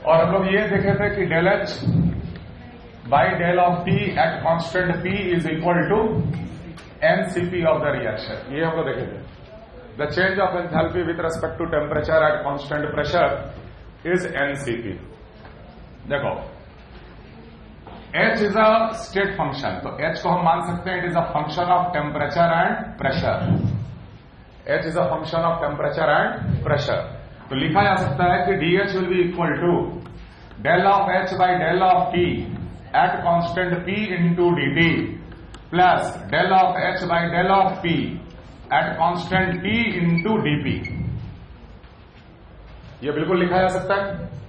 और हम लोग ये देखे थे कि del H by del of T at constant P is equal to NCP of the reaction. ये हम लोग देखे थे। The change of enthalpy with respect to temperature at constant pressure is NCP. देखो H is a state function, तो H को हम मान सकते हैं it is a function of temperature and pressure. H is a function of temperature and pressure. तो लिखा जा सकता है कि DH will be equal to del of H by del of T at constant P into dt plus del of H by del of P at constant T into dP। ये बिल्कुल लिखा जा सकता है,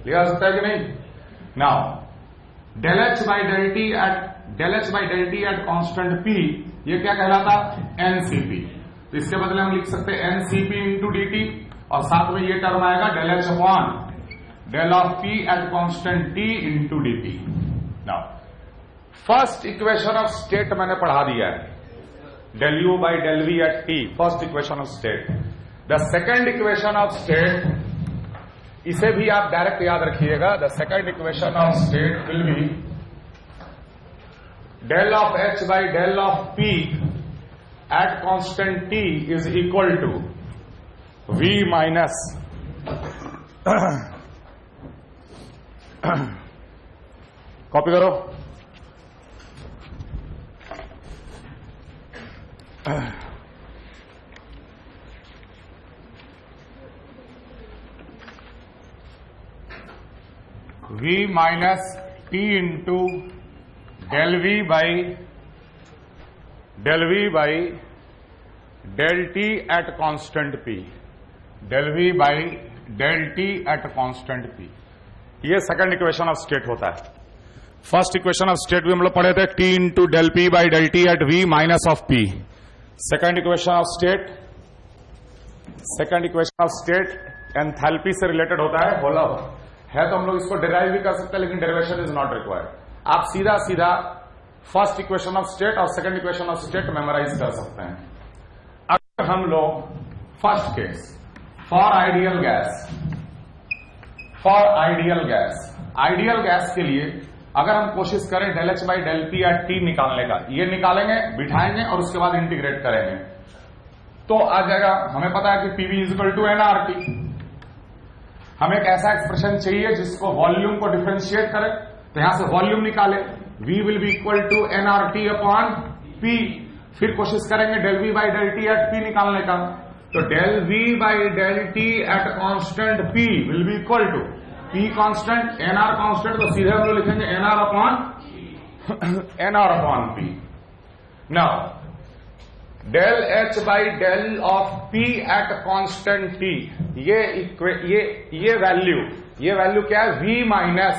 लिखा जा सकता है कि नहीं? Now del H by del T at constant P, ये क्या कहलाता? एनसीपी। तो इसके बदले हम लिख सकते हैं एनसीपी इंटू डी और साथ में ये टर्म आएगा del H upon del of P at constant T into dP. Now first equation of state मैंने पढ़ा दिया है, del U by del V at T, first equation of state. The second equation of state, इसे भी आप direct याद रखिएगा। The second equation of state will be del of H by del of P at constant T is equal to V minus copy करो V minus T into del V by del T at constant P, del V by del T at constant P. ये second equation of state होता है। First equation of state भी हम लोग पढ़े थे, T into del P by del T at V minus of P. Second equation of state, second equation of state enthalpy से related होता है, बोला है तो हम लोग इसको डिराइव भी कर सकते हैं, लेकिन डेरिवेशन इज नॉट रिक्वायर्ड। आप सीधा सीधा फर्स्ट इक्वेशन ऑफ स्टेट और second equation of state memorise कर सकते हैं। अगर हम लोग first case for ideal gas के लिए अगर हम कोशिश करें del H by del P at T निकालने का, ये निकालेंगे, बिठाएंगे और उसके बाद इंटीग्रेट करेंगे तो आ जाएगा। हमें पता है कि PV is equal to NRT. हमें एक ऐसा एक्सप्रेशन चाहिए जिसको वॉल्यूम को डिफरेंशिएट करे, तो यहां से वॉल्यूम निकाले, V will be equal to NRT upon P। फिर कोशिश करेंगे del V by del T at P निकालने का, तो del V by del T at constant P will be equal to P constant, NR constant, तो सीधे हम लोग लिखेंगे NR upon P। Now del H by del of P at constant T, ये value क्या है? V माइनस,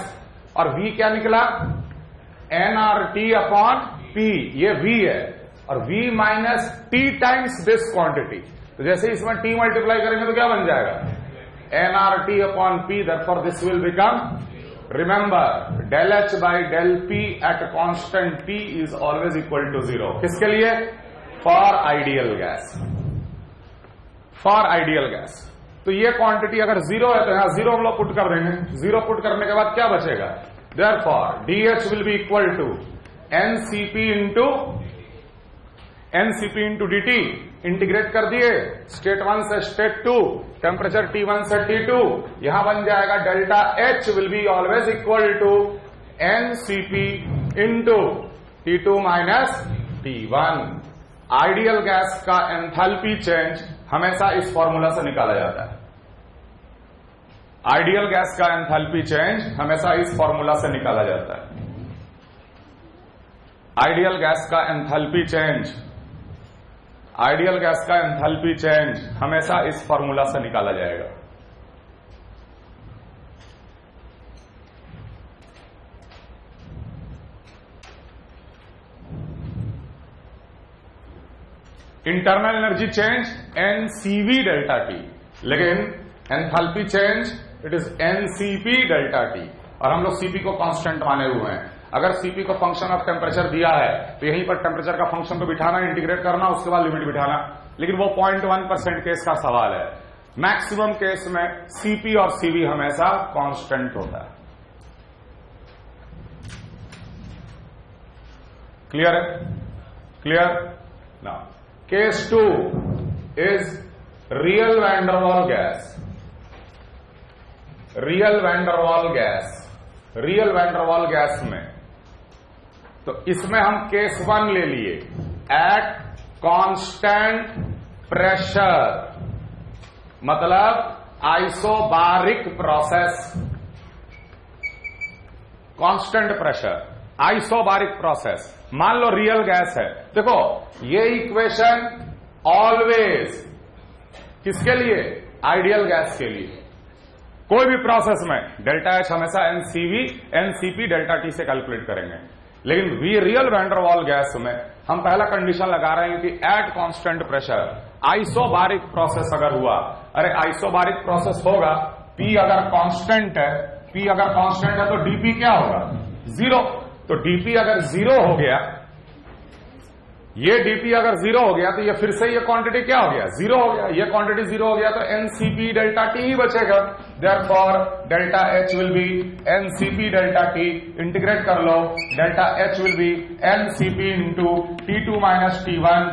और V क्या निकला? एनआरटी अपॉन पी, ये V है, और V minus T times this quantity. तो जैसे इसमें T मल्टीप्लाई करेंगे तो क्या बन जाएगा? NRT upon P. Therefore this will become, remember del H by del P at constant T is always equal to 0। किसके लिए? For ideal gas, for ideal gas. तो ये क्वांटिटी अगर 0 है तो यहां 0 हम लोग पुट कर देंगे। 0 पुट करने के बाद क्या बचेगा? Therefore DH will be equal to NCP into dt। Integrate कर दिए स्टेट 1 से स्टेट 2, टेम्परेचर T1 से T2, यहां बन जाएगा delta H will be always equal to NCP into T2 minus T1। Ideal gas का एंथैल्पी चेंज हमेशा इस फॉर्मूला से निकाला जाता है। आइडियल गैस का एंथैल्पी चेंज हमेशा इस फॉर्मूला से निकाला जाता है। आइडियल गैस का एंथैल्पी चेंज हमेशा इस फॉर्मूला से निकाला जाएगा। Internal energy change nCv delta T, लेकिन enthalpy change it is nCp delta T, और हम लोग सीपी को कांस्टेंट माने हुए हैं। अगर सीपी को फंक्शन ऑफ टेम्परेचर दिया है तो यहीं पर टेम्परेचर का फंक्शन को बिठाना, इंटीग्रेट करना, उसके बाद लिमिट बिठाना, लेकिन वो 0.1% केस का सवाल है। मैक्सिमम केस में सीपी और सीवी हमेशा कांस्टेंट होता है। क्लियर है? Clear? Now case 2 is real van der Waals gas. Real van der Waals gas, real van der Waals gas में तो इसमें हम केस 1 ले लिए, एट कांस्टेंट प्रेशर, मतलब isobaric process, constant pressure, isobaric process. मान लो रियल गैस है। देखो ये इक्वेशन ऑलवेज किसके लिए? आइडियल गैस के लिए। कोई भी प्रोसेस में डेल्टा एच हमेशा एनसीपी डेल्टा टी से कैलकुलेट करेंगे, लेकिन रियल वैंडरवाल गैस में हम पहला कंडीशन लगा रहे हैं कि eight constant pressure isobaric process अगर हुआ, अरे आइसोबारिक प्रोसेस होगा, पी अगर कांस्टेंट है, पी अगर कांस्टेंट है तो डीपी क्या होगा? 0। तो डीपी अगर 0 हो गया, ये डीपी अगर 0 हो गया तो ये फिर से ये क्वांटिटी क्या हो गया? 0 हो गया। ये क्वांटिटी 0 हो गया तो एनसीपी डेल्टा टी ही बचेगा। Therefore delta H will be nCp delta T, integrate कर लो, delta H will be NCP into T2 minus T1।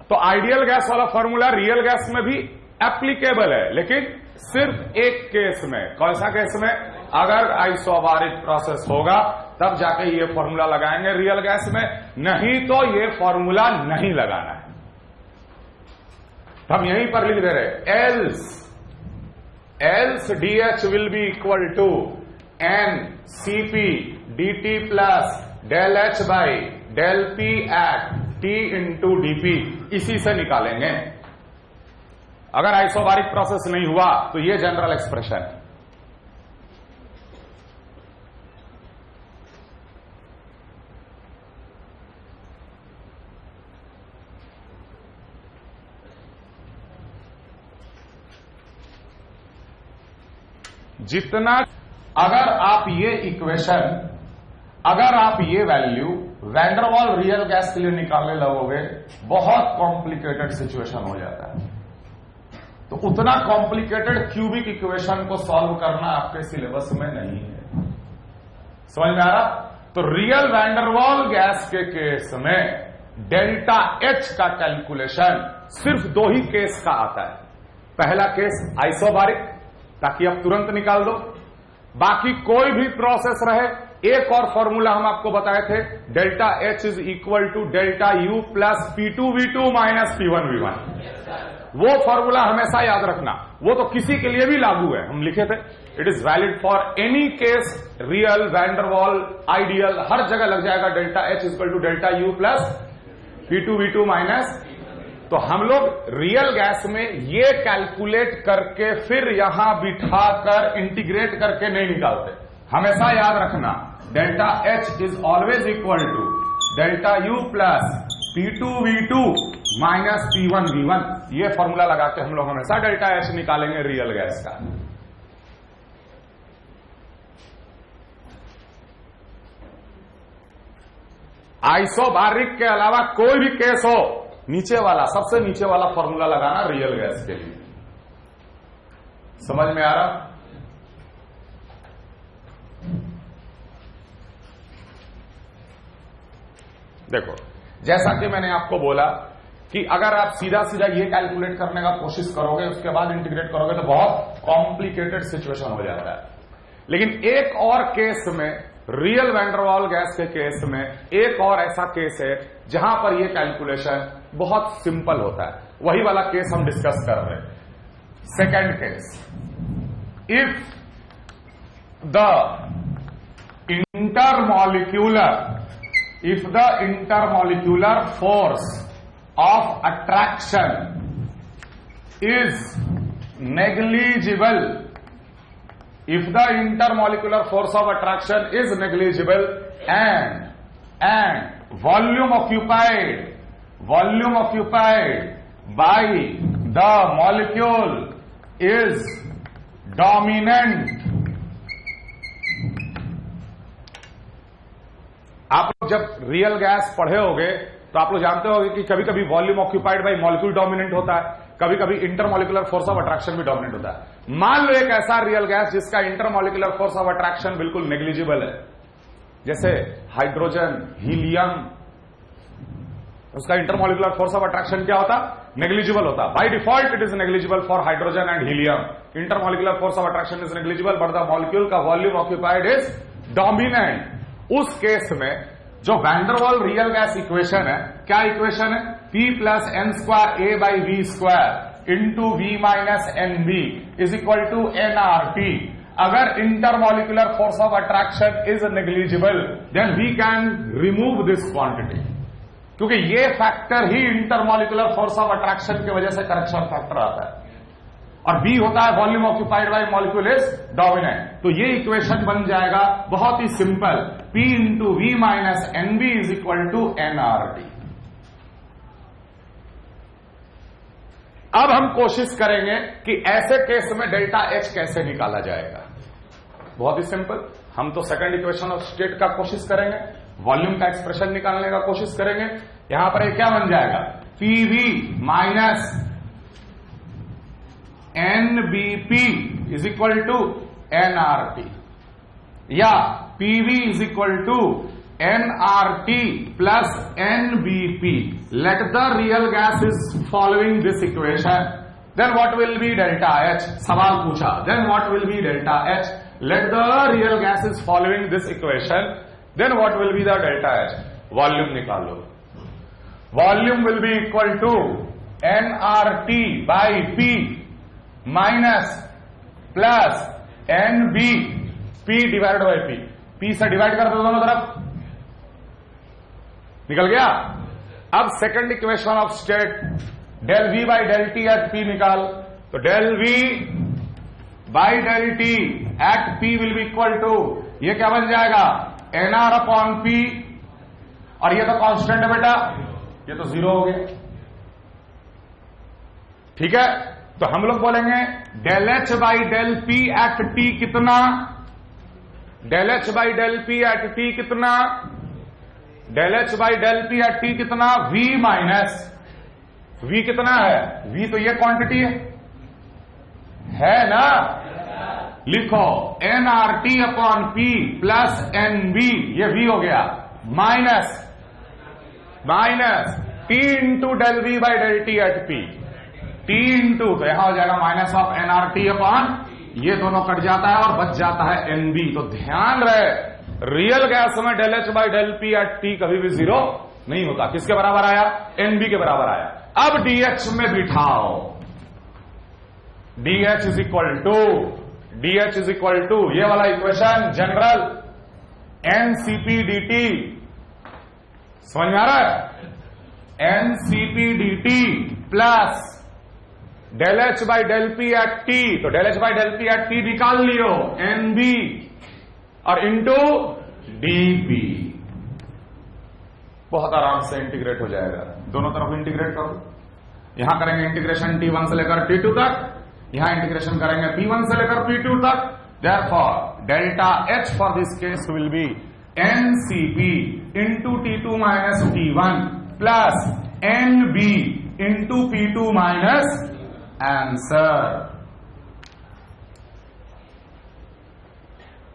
तो आइडियल गैस वाला फॉर्मूला रियल गैस में भी एप्लीकेबल है, लेकिन सिर्फ एक केस में। कौन सा केस में? अगर आइसोबारिक प्रोसेस होगा तब जाके ये फॉर्मूला लगाएंगे रियल गैस में, नहीं तो ये फॉर्मूला नहीं लगाना है। तो हम यहीं पर लिख दे रहे, else DH will be equal to N CP dt plus del H by del P at T into DP. इसी से निकालेंगे। अगर आइसोबारिक प्रोसेस नहीं हुआ तो ये जनरल एक्सप्रेशन है। जितना अगर आप ये इक्वेशन, अगर आप ये वैल्यू वैंडरवाल रियल गैस के लिए निकालने लगोगे, बहुत कॉम्प्लिकेटेड सिचुएशन हो जाता है। तो उतना कॉम्प्लिकेटेड क्यूबिक इक्वेशन को सॉल्व करना आपके सिलेबस में नहीं है। समझ में आ रहा? तो रियल वैंडरवाल गैस के केस में डेल्टा एच का कैलकुलेशन सिर्फ 2 ही केस का आता है। पहला केस आइसोबारिक, ताकि आप तुरंत निकाल दो। बाकी कोई भी प्रोसेस रहे, एक और फॉर्मूला हम आपको बताए थे, delta H is equal to delta U plus P2V2 minus P1V1। वो फॉर्मूला हमेशा याद रखना। वो तो किसी के लिए भी लागू है, हम लिखे थे, it is valid for any case, real, van der Waals, ideal, हर जगह लग जाएगा delta H equal to delta U plus P2V2 minus. तो हम लोग रियल गैस में ये कैलकुलेट करके फिर यहां बिठाकर इंटीग्रेट करके नहीं निकालते। हमेशा याद रखना, delta H is always equal to delta U plus P2V2 minus P1V1। ये फॉर्मूला लगा के हम लोग हमेशा डेल्टा एच निकालेंगे रियल गैस का। आइसोबारिक के अलावा कोई भी केस हो, नीचे वाला, सबसे नीचे वाला फॉर्मूला लगाना रियल गैस के लिए। समझ में आ रहा? देखो, जैसा कि मैंने आपको बोला कि अगर आप सीधा सीधा ये कैलकुलेट करने का कोशिश करोगे, उसके बाद इंटीग्रेट करोगे, तो बहुत कॉम्प्लिकेटेड सिचुएशन हो जाता है। लेकिन एक और केस में, रियल वैंडरवाल गैस के केस में, एक और ऐसा केस है जहां पर ये कैलकुलेशन बहुत सिंपल होता है। वही वाला केस हम डिस्कस कर रहे हैं। Second case, if the intermolecular force of attraction is negligible, if the intermolecular force of attraction is negligible and volume occupied by the molecule is dominant। आप लोग जब रियल गैस पढ़े होगे तो आप लोग जानते होंगे कि कभी कभी volume occupied by molecule dominant होता है, कभी कभी इंटरमोलिकुलर फोर्स ऑफ अट्रैक्शन भी डोमिनेट होता है। मान लो एक ऐसा रियल गैस जिसका इंटरमोलिकुलर फोर्स ऑफ अट्रैक्शन बिल्कुल नेग्लिजिबल है, जैसे हाइड्रोजन, हीलियम, उसका इंटरमोलिकुलर फोर्स ऑफ अट्रैक्शन क्या होता? नेग्लिजिबल होता। By default it is negligible for hydrogen and helium. Intermolecular force of attraction is negligible but the molecule का volume occupied is dominant. उस case में जो वैंडरवाल रियल गैस इक्वेशन है, क्या equation है? P plus N square A by V square into V minus N B is equal to N R T. अगर intermolecular force of attraction is negligible then we can remove this quantity, क्योंकि ये factor ही intermolecular force of attraction की वजह से correction factor आता है, और B होता है volume occupied by molecule is dominant. तो ये इक्वेशन बन जाएगा बहुत ही simple, P into V minus N B is equal to N R T. अब हम कोशिश करेंगे कि ऐसे केस में डेल्टा H कैसे निकाला जाएगा। बहुत ही सिंपल, हम तो सेकंड इक्वेशन ऑफ स्टेट का कोशिश करेंगे, वॉल्यूम का एक्सप्रेशन निकालने का कोशिश करेंगे। यहां पर क्या बन जाएगा? PV minus NBP is equal to NRT, या PV is equal to NRT plus NBP. Let the real gas is following this equation, then what will be delta H? सवाल पूछा, then what will be delta H? Let the real gas is following this equation, then what will be the delta H? Volume निकालो। Volume will be equal to NRT by P minus plus N B P divide by P. P से divide कर दो दोनों तरफ, निकल गया। अब second equation of state, del V by del T at P निकाल, तो del V by del T at P will be equal to, ये क्या बन जाएगा? एन आर अपॉन पी, और ये तो कांस्टेंट है बेटा, ये तो जीरो हो गया। ठीक है, तो हम लोग बोलेंगे del H by del P at T कितना? Del H by del P at T कितना? Del H by del P at T कितना? v माइनस v कितना है? v तो ये क्वांटिटी है ना, लिखो N R T upon P plus N B, ये v हो गया, minus T into del V by del T at P, T into, तो यहां हो जाएगा minus of N R T upon, ये दोनों कट जाता है और बच जाता है एन बी। तो ध्यान रहे रियल गैस में del H by del P at T कभी भी जीरो नहीं होता। किसके बराबर आया? एन बी के बराबर आया। अब डी एच में बिठाओ, D H is equal to ये वाला equation general NCP D T, समझ में आ रहा है? NCP D T plus del H by del P at T, तो del H by del P at T निकाल लियो, एन बी, और इंटू डीपी। बहुत आराम से इंटीग्रेट हो जाएगा, दोनों तरफ इंटीग्रेट करो। यहां करेंगे इंटीग्रेशन T1 से लेकर T2 तक, यहां इंटीग्रेशन करेंगे P1 से लेकर P2 तक। Therefore delta H for this case will be NCP into T2 minus T1 plus NB into P2 minus answer.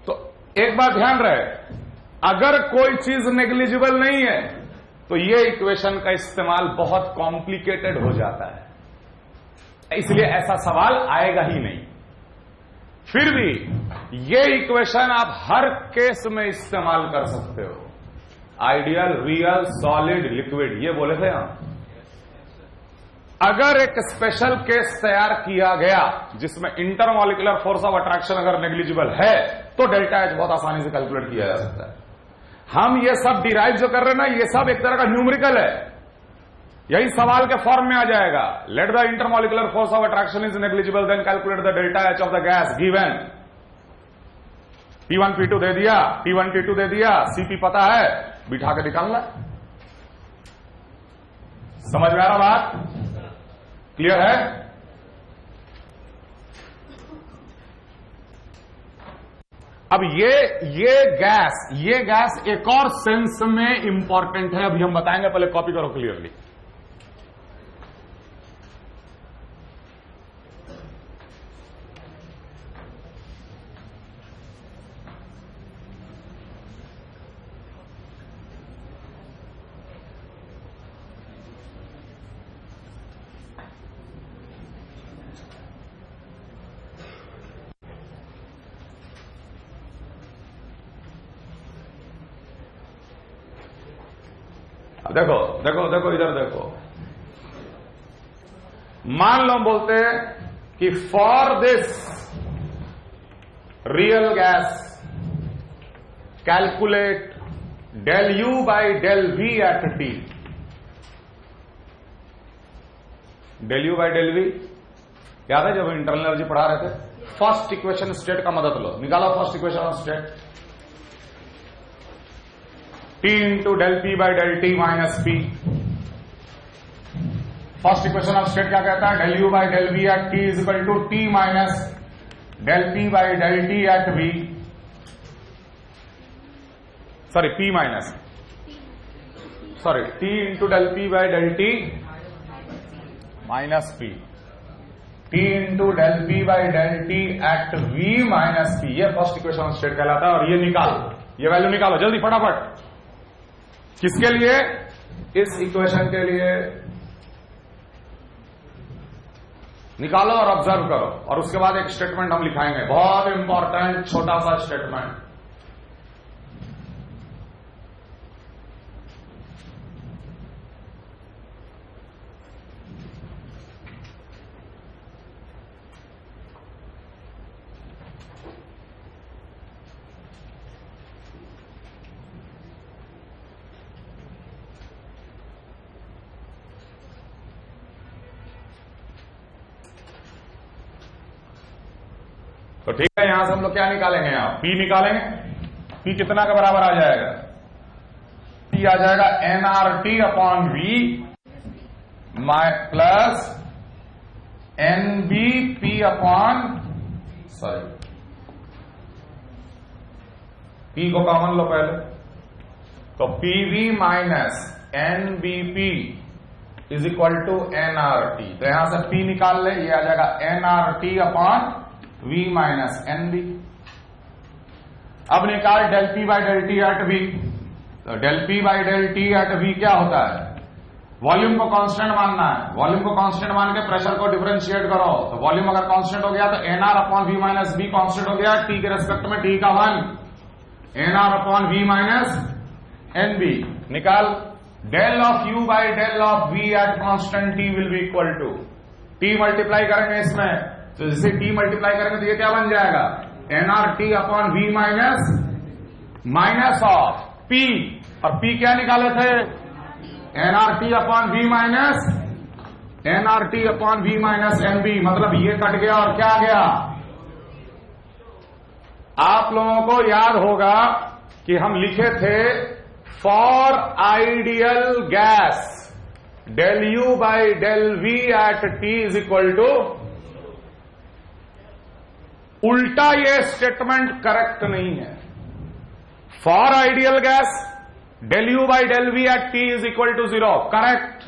तो एक बात ध्यान रहे, अगर कोई चीज नेग्लिजिबल नहीं है तो ये इक्वेशन का इस्तेमाल बहुत कॉम्प्लिकेटेड हो जाता है, इसलिए ऐसा सवाल आएगा ही नहीं। फिर भी ये इक्वेशन आप हर केस में इस्तेमाल कर सकते हो, आइडियल, रियल, सॉलिड, लिक्विड, ये बोले थे हम। अगर एक स्पेशल केस तैयार किया गया जिसमें इंटरमॉलिक्यूलर फोर्स ऑफ अट्रैक्शन अगर नेग्लिजिबल है तो डेल्टा एच बहुत आसानी से कैलकुलेट किया जा सकता है। हम ये सब डिराइव जो कर रहे हैं ना, ये सब एक तरह का न्यूमेरिकल है, यही सवाल के फॉर्म में आ जाएगा। Let the intermolecular force of attraction is negligible then calculate the delta H of the gas given. P1 P2 दे दिया, T1 T2 दे दिया, CP पता है, बिठा के निकालना। समझ में आ रहा बात? क्लियर है? अब ये गैस एक और सेंस में इंपॉर्टेंट है, अभी हम बताएंगे, पहले कॉपी करो क्लियरली। अब देखो देखो देखो इधर देखो, मान लो बोलते हैं कि for this real gas calculate del u by del v at t। del u by del v याद है जब इंटरनल एनर्जी पढ़ा रहे थे? फर्स्ट इक्वेशन स्टेट का मदद लो, निकालो first equation of state. t into del p by del t minus p। First equation of state क्या कहता है? del u by del v at t is equal to t minus del p by del t at v, sorry p minus, sorry t into del p by del t minus p, t into del p by del t at v minus p। ये first equation of state कहलाता है। और ये निकालो, ये value निकालो जल्दी फटाफट। किसके लिए? इस इक्वेशन के लिए निकालो और ऑब्जर्व करो। और उसके बाद एक स्टेटमेंट हम लिखाएंगे, बहुत इंपॉर्टेंट छोटा सा स्टेटमेंट। तो ठीक है, यहां से हम लोग क्या निकालेंगे? यहां P निकालेंगे। P कितना के बराबर आ जाएगा? P आ जाएगा nRT upon V plus NBP upon, sorry P को कॉमन लो पहले, तो PV minus NBP is equal to nRT। तो यहां से P निकाल ले, ये आ जाएगा nRT upon V minus NB। अब निकाल del P by del T at V। तो del P by del T at V क्या होता है? वॉल्यूम को कांस्टेंट मानना है। वॉल्यूम को कांस्टेंट मान के प्रेशर को डिफरेंशिएट करो। तो वॉल्यूम अगर कांस्टेंट हो गया तो NR upon V minus B constant हो गया, T के रेस्पेक्ट में T का 1, NR upon V minus NB। निकाल del of U by del of V at constant T will be equal to, T multiply करेंगे इसमें, तो जैसे T मल्टीप्लाई करेंगे तो ये क्या बन जाएगा? nRT upon V minus minus of P, और P क्या निकाले थे? nRT upon V minus nRT upon V minus NB। मतलब ये कट गया और क्या आ गया? आप लोगों को याद होगा कि हम लिखे थे for ideal gas del U by del V at T is equal to, उल्टा ये स्टेटमेंट करेक्ट नहीं है। For ideal gas del U by del V at T is equal to 0, correct.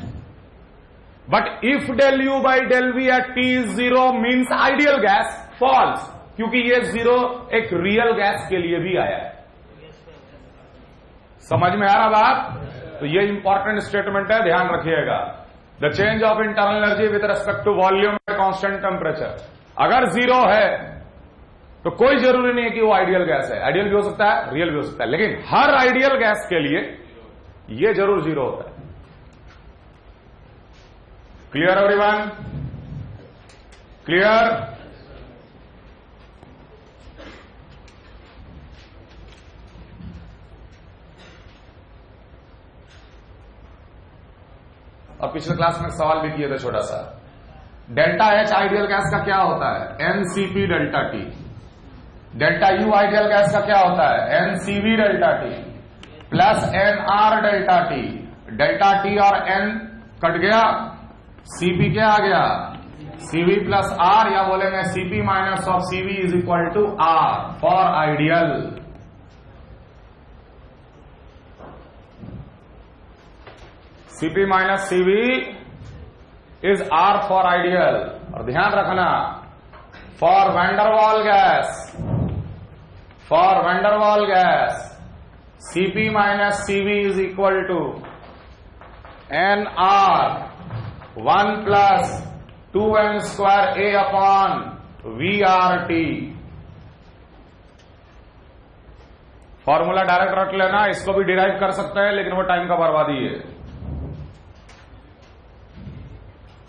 But if del U by del V at T is 0 means ideal gas, false, क्योंकि ये 0 एक real gas के लिए भी आया है। समझ में आ रहा बात? तो ये इंपॉर्टेंट स्टेटमेंट है, ध्यान रखिएगा। The change of internal energy with respect to volume at constant temperature, अगर 0 है तो कोई जरूरी नहीं है कि वो आइडियल गैस है। आइडियल भी हो सकता है, रियल भी हो सकता है, लेकिन हर आइडियल गैस के लिए ये जरूर 0 होता है। Clear everyone? क्लियर? और पिछले क्लास में सवाल भी किए थे छोटा सा, डेल्टा H आइडियल गैस का क्या होता है? NCP delta T। Delta U ideal gas का क्या होता है? NCV delta T plus NR delta T। Delta T और N कट गया, CP क्या आ गया? CV प्लस R, या बोलेंगे CP minus of CV is equal to R for ideal. CP minus CV is R for ideal. और ध्यान रखना, for Van der Waal gas CP minus CV is equal to NR 1 plus 2n square A upon VRT। Formula direct रख लेना, इसको भी derive कर सकते हैं, लेकिन वो टाइम का बर्बादी है।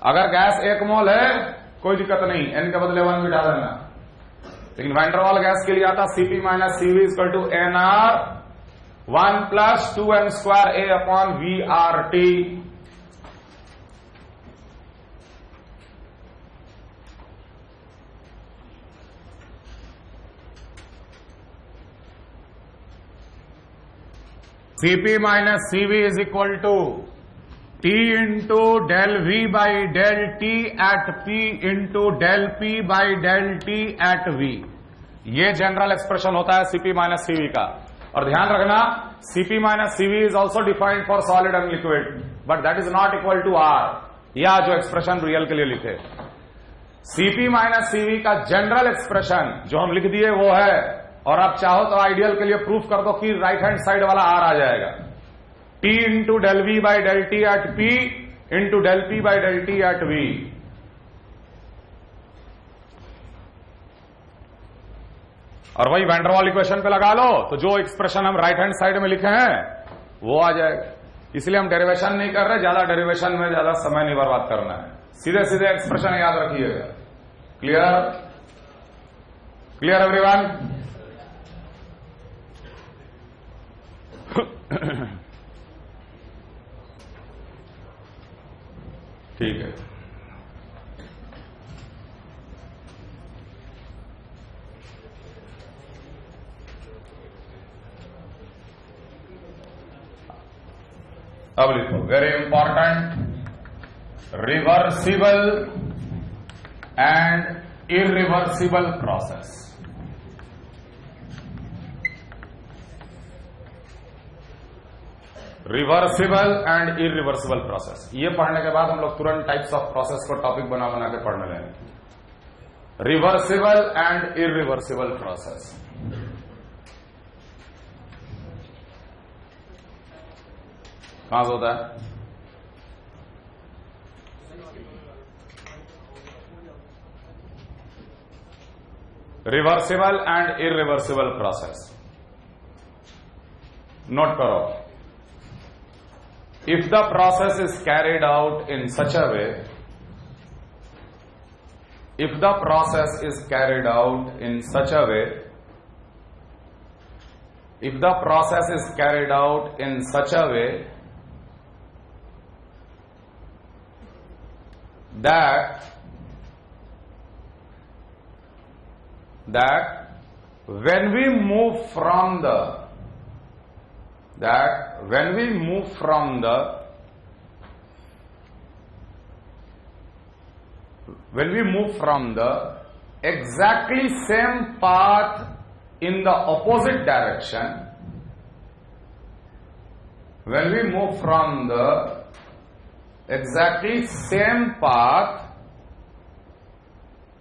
अगर गैस 1 मोल है कोई दिक्कत नहीं, n के बदले 1 बिठा देना। लेकिन वैन डर वाल गैस के लिए आता Cp minus Cv equal to nR 1 plus 2n square A upon VRT। Cp minus Cv is equal to T into del V by del T at P into del P by del T at V। ये general expression होता है Cp minus Cv का। और ध्यान रखना Cp minus Cv is also defined for solid and liquid, but that is not equal to R, या जो expression real के लिए लिखे। Cp माइनस Cv का जनरल एक्सप्रेशन जो हम लिख दिए वो है, और आप चाहो तो आइडियल के लिए प्रूफ कर दो कि राइट हैंड साइड वाला R आ जाएगा। T into del V by del T at P into del P by del T at V। और वही वैन डर वाल इक्वेशन पे लगा लो तो जो एक्सप्रेशन हम राइट हैंड साइड में लिखे हैं वो आ जाएगा। इसलिए हम डेरिवेशन नहीं कर रहे, ज्यादा डेरिवेशन में ज्यादा समय नहीं बर्बाद करना है, सीधे सीधे एक्सप्रेशन याद रखिएगा। क्लियर? Clear everyone? ठीक है। अब लिखो very important, reversible and irreversible process. Reversible and irreversible process, ये पढ़ने के बाद हम लोग तुरंत टाइप्स ऑफ प्रोसेस को टॉपिक बना बना के पढ़ने लगेंगे। Reversible and irreversible process. कहां से होता है? Reversible and irreversible process. Note करो, if the process is carried out in such a way, if the process is carried out in such a way, if the process is carried out in such a way that when we move from the exactly same path in the opposite direction, when we move from the exactly same path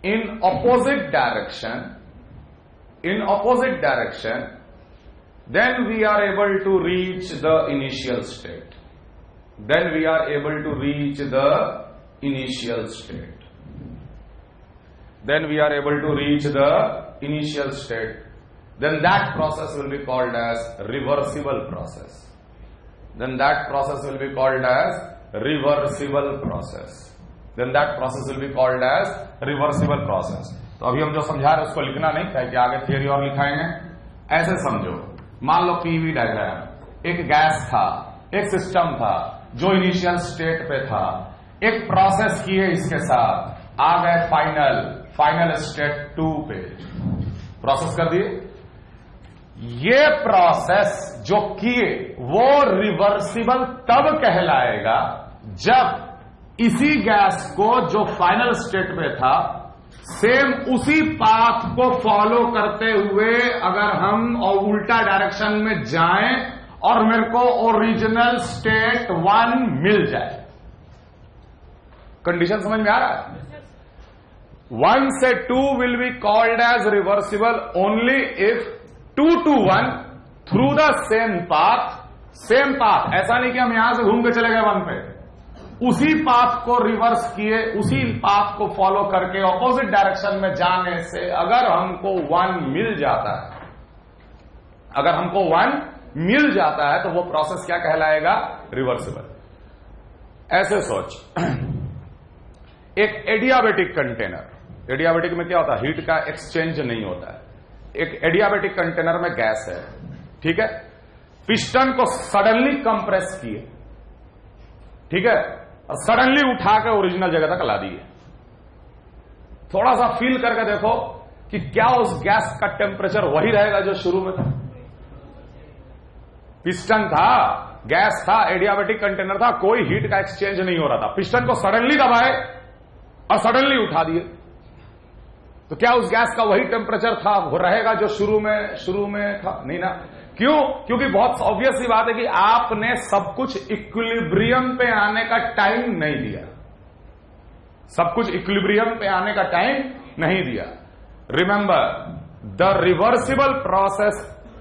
in opposite direction, then we are able to reach the initial state. Then we are able to reach the initial state. Then we are able to reach the initial state. Then that process will be called as reversible process. Then that process will be called as reversible process. Then that process will be called as reversible process. तो अभी हम जो समझा रहे उसको लिखना नहीं है कि आगे थियरी और लिखाएंगे। ऐसे समझो, मान लो पीवी डायग्राम, एक गैस था, एक सिस्टम था जो इनिशियल स्टेट पे था, एक प्रोसेस किए इसके साथ, आ गए फाइनल स्टेट 2 पे, प्रोसेस कर दिए। ये प्रोसेस जो किए वो रिवर्सिबल तब कहलाएगा जब इसी गैस को जो फाइनल स्टेट पे था सेम उसी पाथ को फॉलो करते हुए अगर हम और उल्टा डायरेक्शन में जाएं और मेरे को ओरिजिनल स्टेट 1 मिल जाए। कंडीशन समझ में आ रहा है? 1 से 2 will be called as reversible only if 2 to 1 through the same path. ऐसा नहीं कि हम यहां से घूम के चले गए 1 पे, उसी पाथ को रिवर्स किए, उसी पाथ को फॉलो करके ऑपोजिट डायरेक्शन में जाने से अगर हमको 1 मिल जाता है, तो वो प्रोसेस क्या कहलाएगा? रिवर्सिबल। ऐसे सोच, एक एडियाबेटिक कंटेनर, एडियाबेटिक में क्या होता है, हीट का एक्सचेंज नहीं होता है। एक एडियाबेटिक कंटेनर में गैस है, ठीक है, पिस्टन को सडनली कंप्रेस किए, ठीक है, और सडनली उठा के ओरिजिनल जगह तक ला दिए। थोड़ा सा फील करके देखो कि क्या उस गैस का टेम्परेचर वही रहेगा जो शुरू में था। पिस्टन था, गैस था, एडियाबेटिक कंटेनर था, कोई हीट का एक्सचेंज नहीं हो रहा था। पिस्टन को सडनली दबाए और सडनली उठा दिए, तो क्या उस गैस का वही टेम्परेचर था, वो रहेगा जो शुरू में था? नहीं ना। क्यों? क्योंकि बहुत ऑब्वियस सी बात है कि आपने सब कुछ इक्विलिब्रियम पे आने का टाइम नहीं दिया, सब कुछ इक्विलिब्रियम पे आने का टाइम नहीं दिया। Remember, the reversible process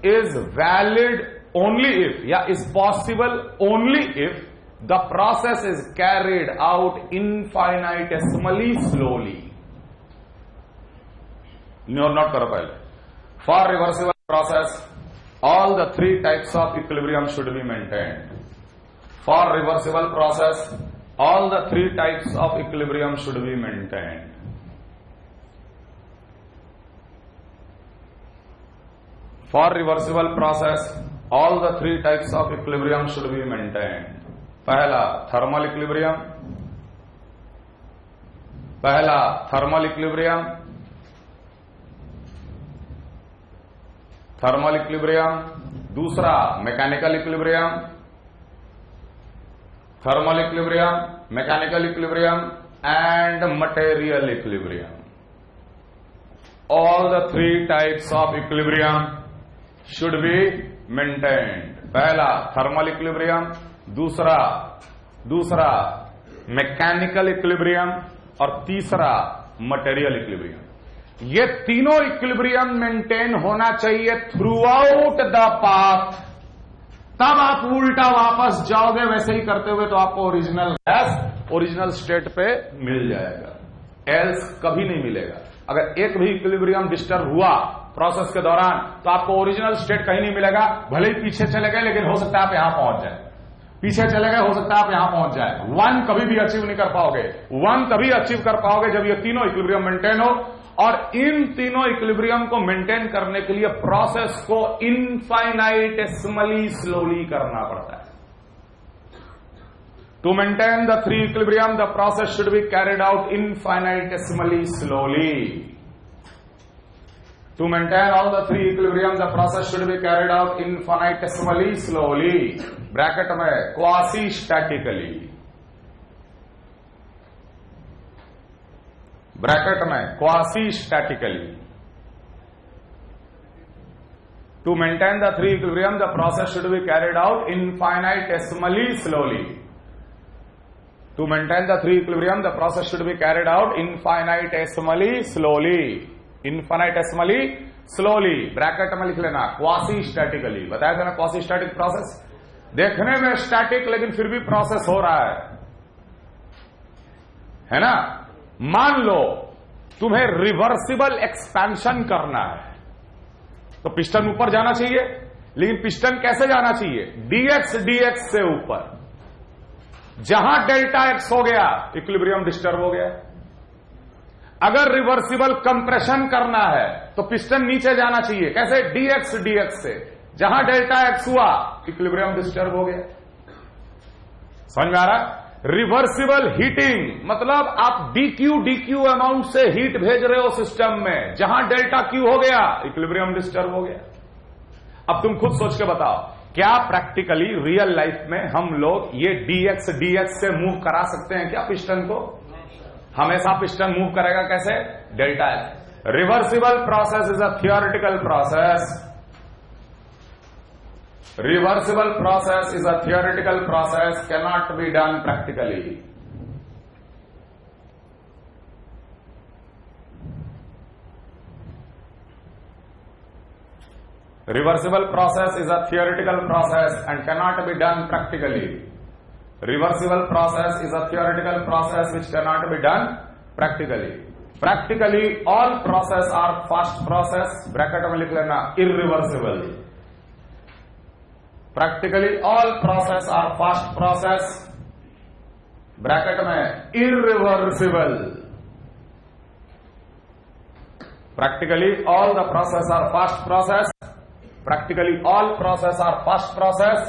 is valid only if, या is possible only if the process is carried out infinitesimally slowly. Note करो पहले। For reversible process all the three types of equilibrium should be maintained. For reversible process, all the three types of equilibrium should be maintained. For reversible process, all the three types of equilibrium should be maintained. पहला thermal equilibrium, पहला thermal equilibrium, thermal equilibrium, दूसरा mechanical equilibrium, thermal equilibrium, mechanical equilibrium and material equilibrium. All the three types of equilibrium should be maintained. पहला thermal equilibrium, दूसरा mechanical equilibrium और तीसरा material equilibrium. ये तीनों equilibrium maintain होना चाहिए थ्रू आउट द पाथ, तब आप उल्टा वापस जाओगे वैसे ही करते हुए तो आपको ओरिजिनल गैस ओरिजिनल स्टेट पे मिल जाएगा, एल्स कभी नहीं मिलेगा। अगर एक भी इक्विलिब्रियम डिस्टर्ब हुआ प्रोसेस के दौरान तो आपको ओरिजिनल स्टेट कहीं नहीं मिलेगा। भले ही पीछे चले गए, लेकिन हो सकता है आप यहां पहुंच जाए, पीछे चले गए, हो सकता है आप यहां पहुंच जाए। वन कभी भी अचीव नहीं कर पाओगे। वन तभी अचीव कर पाओगे जब ये तीनों इक्विलिब्रियम मेंटेन हो, और इन तीनों इक्विलिब्रियम को मेंटेन करने के लिए प्रोसेस को इनफाइनाइटेसिमली स्लोली करना पड़ता है। To maintain the three equilibrium the process should be carried out infinitesimally slowly. To maintain all the three equilibrium the process should be carried out infinitesimally slowly, bracket में quasi statically, bracket में quasi statically. To maintain the three equilibrium the process should be carried out infinitesimally slowly. To maintain the three equilibrium the process should be carried out infinitesimally slowly, infinitesimally slowly, bracket में लिख लेना quasi statically. बताया था ना quasi static process, देखने में static लेकिन फिर भी प्रोसेस हो रहा है ना। मान लो तुम्हें रिवर्सिबल एक्सपेंशन करना है तो पिस्टन ऊपर जाना चाहिए, लेकिन पिस्टन कैसे जाना चाहिए? dx से ऊपर। जहां डेल्टा एक्स हो गया इक्विलिब्रियम डिस्टर्ब हो गया। अगर रिवर्सिबल कंप्रेशन करना है तो पिस्टन नीचे जाना चाहिए, कैसे? dx से। जहां डेल्टा एक्स हुआ इक्विलिब्रियम डिस्टर्ब हो गया। समझ में आ रहा? रिवर्सिबल हीटिंग मतलब आप dq अमाउंट से हीट भेज रहे हो सिस्टम में, जहां डेल्टा क्यू हो गया इक्विलिब्रियम डिस्टर्ब हो गया। अब तुम खुद सोच के बताओ, क्या प्रैक्टिकली रियल लाइफ में हम लोग ये dx से मूव करा सकते हैं क्या पिस्टन को? हमेशा पिस्टन मूव करेगा कैसे? Delta x. Reversible process is a theoretical process. Reversible process is a theoretical process, cannot be done practically. Reversible process is a theoretical process and cannot be done practically. Reversible process is a theoretical process which cannot be done practically. Practically all process are fast process, bracket में लिख लेना irreversible. Practically all process are fast process bracket में irreversible. Practically all the process are fast process, practically all process are fast process,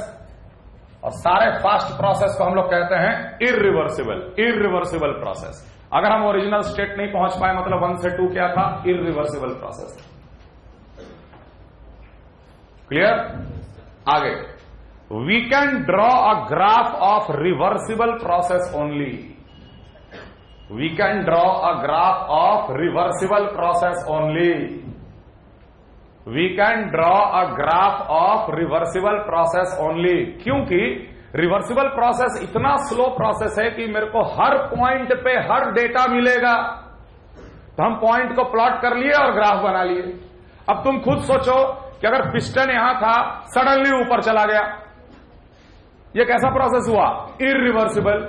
और सारे fast process को हम लोग कहते हैं इरिवर्सिबल, इरिवर्सिबल प्रोसेस। अगर हम ओरिजिनल स्टेट नहीं पहुंच पाए, मतलब 1 से 2 क्या था, इरिवर्सिबल प्रोसेस। क्लियर? आगे, we can draw a graph of reversible process only. We can draw a graph of reversible process only. We can draw a graph of reversible process only. क्योंकि reversible process इतना slow process है कि मेरे को हर point पे हर data मिलेगा। तो हम पॉइंट को प्लॉट कर लिए और ग्राफ बना लिए। अब तुम खुद सोचो कि अगर पिस्टन यहां था, सडनली ऊपर चला गया, यह कैसा प्रोसेस हुआ? इरिवर्सिबल।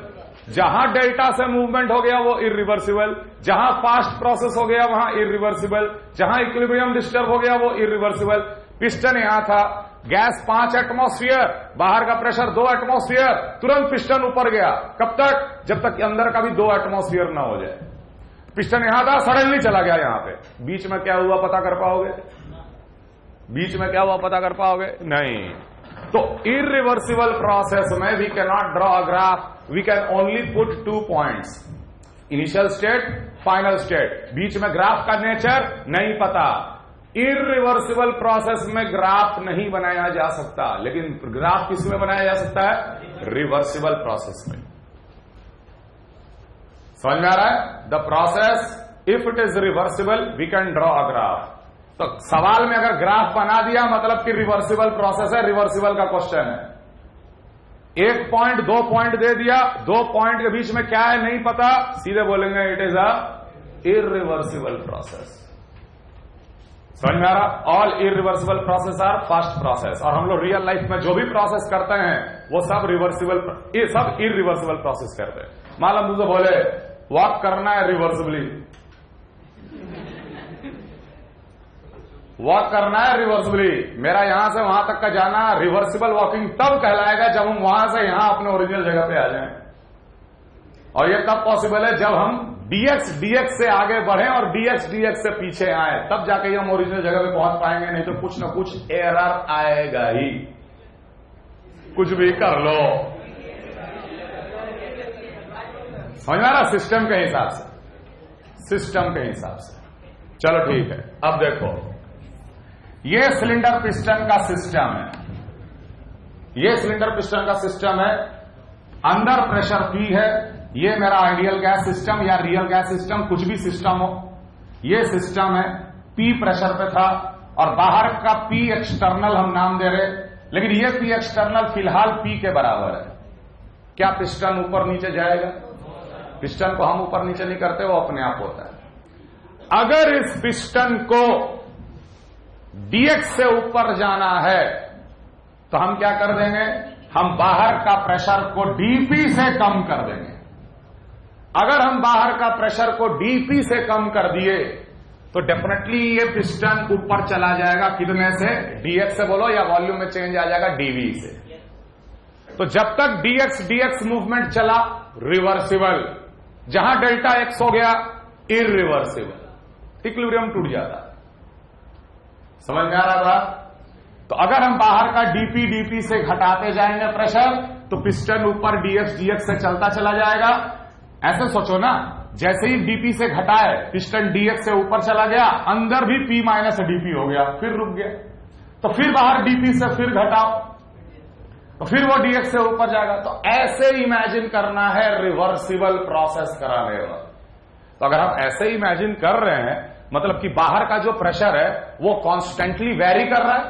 जहां डेल्टा से मूवमेंट हो गया वो इरिवर्सिबल, जहां फास्ट प्रोसेस हो गया वहां इरिवर्सिबल, जहां इक्विलिब्रियम डिस्टर्ब हो गया वो इरिवर्सिबल। पिस्टन यहां था, गैस 5 एटमॉस्फेयर, बाहर का प्रेशर 2 एटमॉस्फेयर, तुरंत पिस्टन ऊपर गया। कब तक? जब तक अंदर का भी 2 एटमॉस्फेयर ना हो जाए। पिस्टन यहां था, सडनली चला गया यहां पे। बीच में क्या हुआ पता कर पाओगे? बीच में क्या हुआ पता कर पाओगे? नहीं। तो इरिवर्सिबल प्रोसेस में we can not draw a graph, we can only put 2 points, initial state, final state. बीच में ग्राफ का नेचर नहीं पता। इरिवर्सिबल प्रोसेस में ग्राफ नहीं बनाया जा सकता, लेकिन ग्राफ किस में बनाया जा सकता है? रिवर्सिबल प्रोसेस में। समझ में आ रहा है? The process if it is reversible we can draw a graph. तो सवाल में अगर ग्राफ बना दिया मतलब कि रिवर्सिबल प्रोसेस है, रिवर्सिबल का क्वेश्चन है। 1 पॉइंट 2 पॉइंट दे दिया, 2 पॉइंट के बीच में क्या है नहीं पता, सीधे बोलेंगे it is a irreversible process. समझ में आ रहा? All irreversible process are fast process. और हम लोग रियल लाइफ में जो भी प्रोसेस करते हैं वो सब रिवर्सिबल, ये सब इरिवर्सिबल प्रोसेस करते हैं। मान लो मुझे बोले वॉक करना है रिवर्सिबली, वॉक करना है रिवर्सिबली, मेरा यहां से वहां तक का जाना रिवर्सिबल वॉकिंग तब कहलाएगा जब हम वहां से यहां अपने ओरिजिनल जगह पे आ जाएं। और ये तब पॉसिबल है जब हम dx से आगे बढ़े और dx से पीछे आए, तब जाके हम ओरिजिनल जगह पे पहुंच पाएंगे। नहीं तो कुछ ना कुछ एरर आएगा ही, कुछ भी कर लो। समझ में आ रहा? सिस्टम के हिसाब से, सिस्टम के हिसाब से। चलो ठीक है। अब देखो, ये सिलेंडर पिस्टन का सिस्टम है, ये सिलेंडर पिस्टन का सिस्टम है। अंदर प्रेशर P है, ये मेरा आइडियल गैस सिस्टम या रियल गैस सिस्टम, कुछ भी सिस्टम हो, ये सिस्टम है। P प्रेशर पे था और बाहर का P एक्सटर्नल हम नाम दे रहे, लेकिन ये P एक्सटर्नल फिलहाल P के बराबर है। क्या पिस्टन ऊपर नीचे जाएगा? पिस्टन को हम ऊपर नीचे नहीं करते, वो अपने आप होता है। अगर इस पिस्टन को dx से ऊपर जाना है तो हम क्या कर देंगे? हम बाहर का प्रेशर को dp से कम कर देंगे। अगर हम बाहर का प्रेशर को dp से कम कर दिए तो डेफिनेटली ये पिस्टन ऊपर चला जाएगा। कितने से? dx से बोलो, या वॉल्यूम में चेंज आ जाएगा dv से। तो जब तक dx मूवमेंट चला रिवर्सिबल, जहां डेल्टा x हो गया इरिवर्सिबल, इक्विलिब्रियम टूट जाता। समझ में आ रहा था? तो अगर हम बाहर का dp से घटाते जाएंगे प्रेशर तो पिस्टन ऊपर dx से चलता चला जाएगा। ऐसे सोचो ना, जैसे ही dp से घटाए पिस्टन dx से ऊपर चला गया, अंदर भी p माइनस dp हो गया, फिर रुक गया। तो फिर बाहर dp से फिर घटाओ तो फिर वो dx से ऊपर जाएगा। तो ऐसे इमेजिन करना है रिवर्सिबल प्रोसेस कराने वाला। तो अगर हम ऐसे इमेजिन कर रहे हैं मतलब कि बाहर का जो प्रेशर है वो कॉन्स्टेंटली वेरी कर रहा है।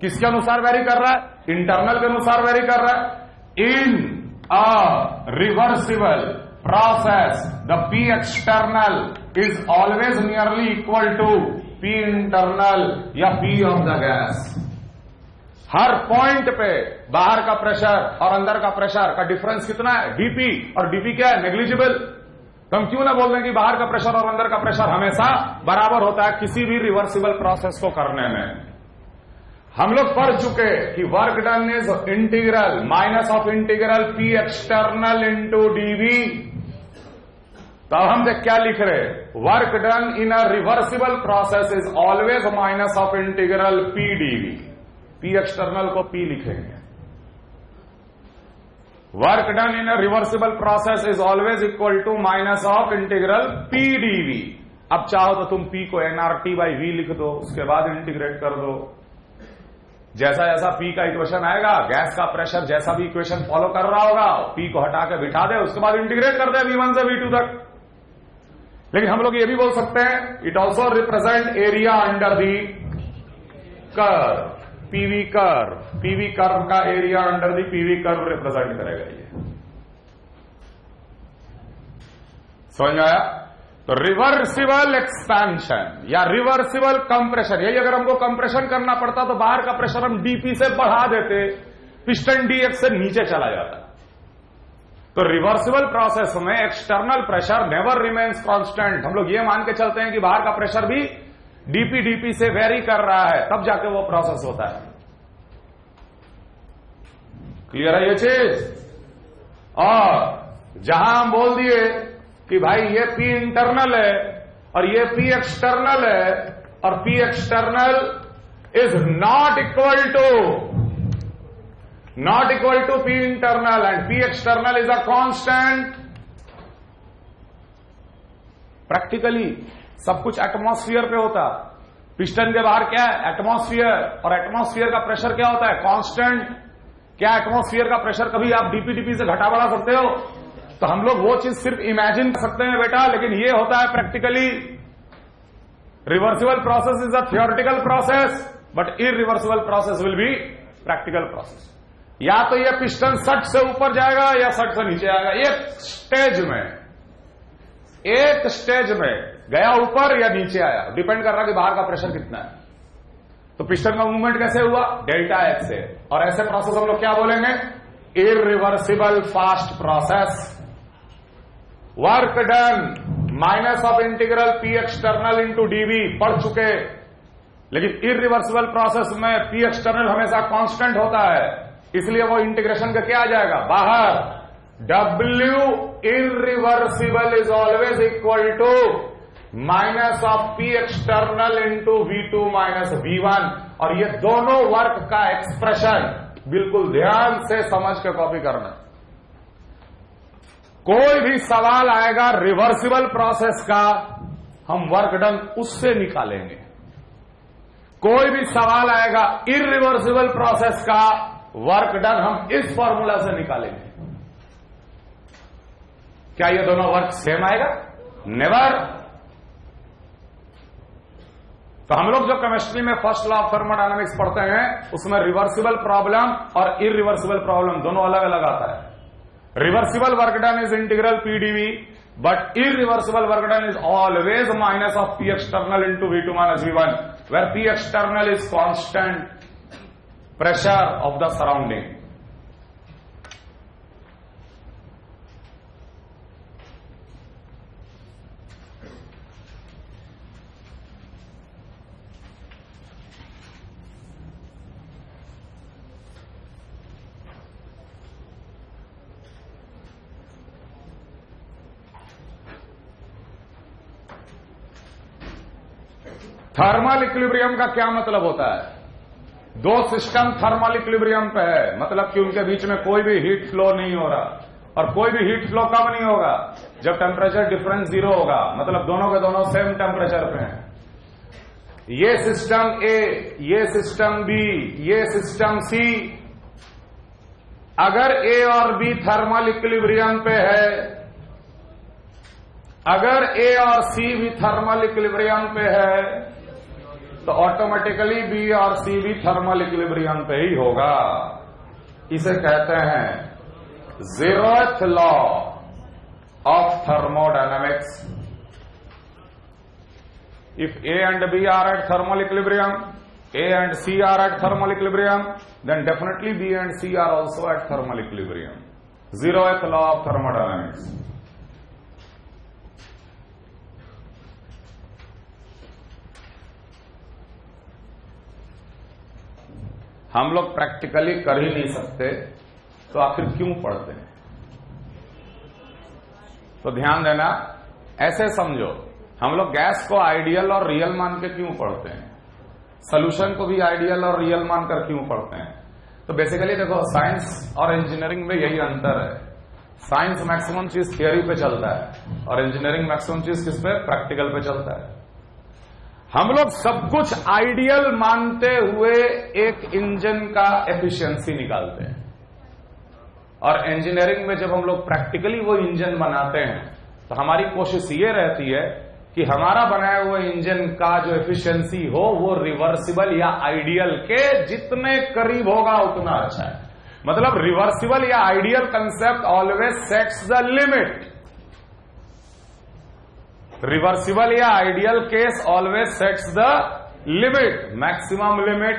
किसके अनुसार वेरी कर रहा है? इंटरनल के अनुसार वेरी कर रहा है। In a reversible process the P external is always nearly equal to P internal या P ऑफ द गैस। हर पॉइंट पे बाहर का प्रेशर और अंदर का प्रेशर का डिफरेंस कितना है? dp। और dp क्या है? नेग्लिजिबल। तो हम क्यों ना बोल रहे कि बाहर का प्रेशर और अंदर का प्रेशर हमेशा बराबर होता है किसी भी रिवर्सिबल प्रोसेस को करने में। हम लोग पढ़ चुके कि work done is integral minus of integral P external into DV. तो अब हम क्या लिख रहे, work done in a reversible process is always minus of integral P DV. P external को पी लिखेंगे। Work done in a reversible process is always equal to minus of integral P DV. अब चाहो तो तुम P को NRT by we लिख दो, उसके बाद इंटीग्रेट कर दो। जैसा जैसा पी का इक्वेशन आएगा, गैस का प्रेशर जैसा भी इक्वेशन फॉलो कर रहा होगा, पी को हटा के बिठा दे, उसके बाद इंटीग्रेट कर दे V1 से V2 तक। लेकिन हम लोग ये भी बोल सकते हैं, it also represent area under the curve, PV curve. PV curve का area under the PV curve represent करेगा ये। समझ में आया? तो रिवर्सिबल एक्सपेंशन या रिवर्सिबल कंप्रेशन, यही अगर हमको कंप्रेशन करना पड़ता तो बाहर का प्रेशर हम डीपी से बढ़ा देते, पिस्टन डीएक्स से नीचे चला जाता। तो रिवर्सिबल प्रोसेस में external pressure never remains constant. हम लोग ये मान के चलते हैं कि बाहर का प्रेशर भी डीपी से वेरी कर रहा है, तब जाके वो प्रोसेस होता है। क्लियर है ये चीज? और जहां हम बोल दिए कि भाई ये पी इंटरनल है और ये पी एक्सटर्नल है, और P external is not equal to P internal and P external is a constant. Practically सब कुछ एटमॉस्फेयर पे होता। पिस्टन के बाहर क्या है? एटमॉस्फेयर। और एटमॉस्फेयर का प्रेशर क्या होता है? कांस्टेंट। क्या एटमॉस्फेयर का प्रेशर कभी आप डीपी से घटा बढ़ा सकते हो? तो हम लोग वो चीज सिर्फ इमेजिन कर सकते हैं बेटा, लेकिन ये होता है practically. Reversible process is a theoretical process, but irreversible process will be practical process. या तो ये पिस्टन सट से ऊपर जाएगा या सट से नीचे आएगा। एक स्टेज में गया ऊपर या नीचे आया, डिपेंड कर रहा कि बाहर का प्रेशर कितना है। तो पिस्टन का मूवमेंट कैसे हुआ? डेल्टा एक्स से। और ऐसे प्रोसेस हम लोग क्या बोलेंगे? Irreversible fast process. Work done minus of integral P external into DV पढ़ चुके, लेकिन इरिवर्सिबल प्रोसेस में पी एक्सटर्नल हमेशा कांस्टेंट होता है, इसलिए वो इंटीग्रेशन का क्या आ जाएगा? बाहर। W irreversible is always equal to minus of P external into V2 minus V1। और ये दोनों वर्क का एक्सप्रेशन बिल्कुल ध्यान से समझ के कॉपी करना। कोई भी सवाल आएगा रिवर्सिबल प्रोसेस का, हम वर्क डन उससे निकालेंगे। कोई भी सवाल आएगा इरिवर्सिबल प्रोसेस का, वर्क डन हम इस फॉर्मूला से निकालेंगे। क्या ये दोनों वर्क सेम आएगा? नेवर। तो हम लोग जो केमिस्ट्री में फर्स्ट लॉ ऑफ थर्मोडायनामिक्स पढ़ते हैं, उसमें रिवर्सिबल प्रॉब्लम और इरिवर्सिबल प्रॉब्लम दोनों अलग अलग आता है। Reversible work done is integral PDV, but irreversible work done is always minus of P external into V2 minus V1, where P external is constant pressure of the surrounding. Thermal equilibrium का क्या मतलब होता है? दो system thermal equilibrium पे है, मतलब कि उनके बीच में कोई भी हीट फ्लो नहीं हो रहा। और कोई भी हीट फ्लो कब नहीं होगा? जब टेम्परेचर डिफरेंस 0 होगा, मतलब दोनों के दोनों सेम टेम्परेचर पे हैं। ये सिस्टम ए, ये सिस्टम बी, ये सिस्टम सी। अगर ए और बी थर्मल इक्विलिब्रियम पे है, अगर ए और सी भी थर्मल इक्विलिब्रियम पे है, तो ऑटोमेटिकली बी और सी भी थर्मल इक्विलिब्रियम पे ही होगा। इसे कहते हैं zeroth law of thermodynamics. If A and B are at thermal equilibrium, A and C are at thermal equilibrium, then definitely B and C are also at thermal equilibrium. Zeroth law of thermodynamics. हम लोग practically कर ही नहीं सकते तो आखिर क्यों पढ़ते हैं? तो ध्यान देना, ऐसे समझो, हम लोग गैस को आइडियल और रियल मान के क्यों पढ़ते हैं, सॉल्यूशन को भी आइडियल और रियल मानकर क्यों पढ़ते हैं? तो बेसिकली देखो, साइंस और इंजीनियरिंग में यही अंतर है। साइंस मैक्सिमम चीज थियरी पे चलता है और इंजीनियरिंग मैक्सिमम चीज किस पे, प्रैक्टिकल पे चलता है। हम लोग सब कुछ आइडियल मानते हुए एक इंजन का एफिशिएंसी निकालते हैं, और इंजीनियरिंग में जब हम लोग प्रैक्टिकली वो इंजन बनाते हैं तो हमारी कोशिश ये रहती है कि हमारा बनाया हुआ इंजन का जो एफिशिएंसी हो वो रिवर्सिबल या आइडियल के जितने करीब होगा उतना अच्छा है। मतलब रिवर्सिबल या ideal concept always sets the limit. Reversible या ideal case always sets the limit, maximum limit,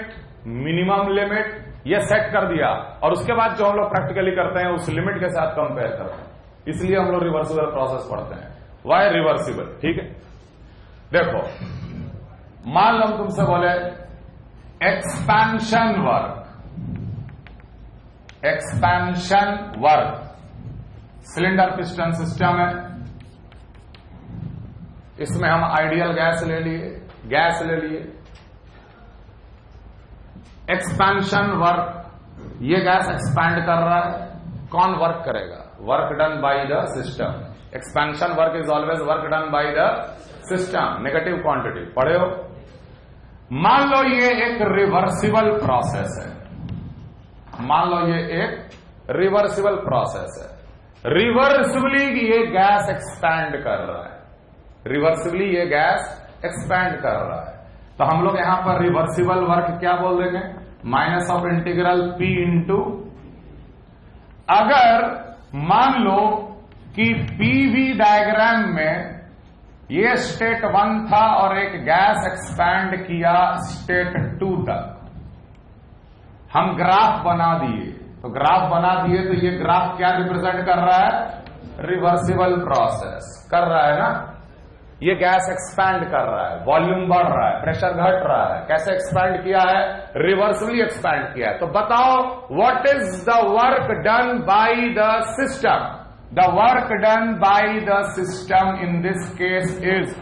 minimum limit, ये सेट कर दिया, और उसके बाद जो हम लोग प्रैक्टिकली करते हैं उस लिमिट के साथ कंपेयर करते हैं। इसलिए हम लोग रिवर्सिबल प्रोसेस पढ़ते हैं। Why reversible? ठीक है, देखो, मान लो तुमसे बोले expansion work, expansion work, cylinder piston system है, इसमें हम आइडियल गैस ले लिए, गैस ले लिए, एक्सपेंशन वर्क, ये गैस एक्सपैंड कर रहा है, कौन वर्क करेगा? Work done by the system. Expansion work is always work done by the system, negative quantity, पढ़े हो? मान लो ये एक रिवर्सिबल प्रोसेस है, मान लो ये एक रिवर्सिबल प्रोसेस है, रिवर्सिबली ये गैस एक्सपैंड कर रहा है, रिवर्सिबली ये गैस एक्सपैंड कर रहा है, तो हम लोग यहां पर रिवर्सिबल वर्क क्या बोल देंगे? Minus of integral P into, अगर मान लो कि PV डायग्राम में ये स्टेट 1 था और एक गैस एक्सपैंड किया स्टेट 2 तक, हम ग्राफ बना दिए, तो ग्राफ बना दिए तो ये ग्राफ क्या रिप्रेजेंट कर रहा है? रिवर्सिबल प्रोसेस कर रहा है ना। ये गैस एक्सपैंड कर रहा है, वॉल्यूम बढ़ रहा है, प्रेशर घट रहा है, कैसे एक्सपैंड किया है? रिवर्सिबली एक्सपैंड किया है। तो बताओ, what is the work done by the system? The work done by the system in this case is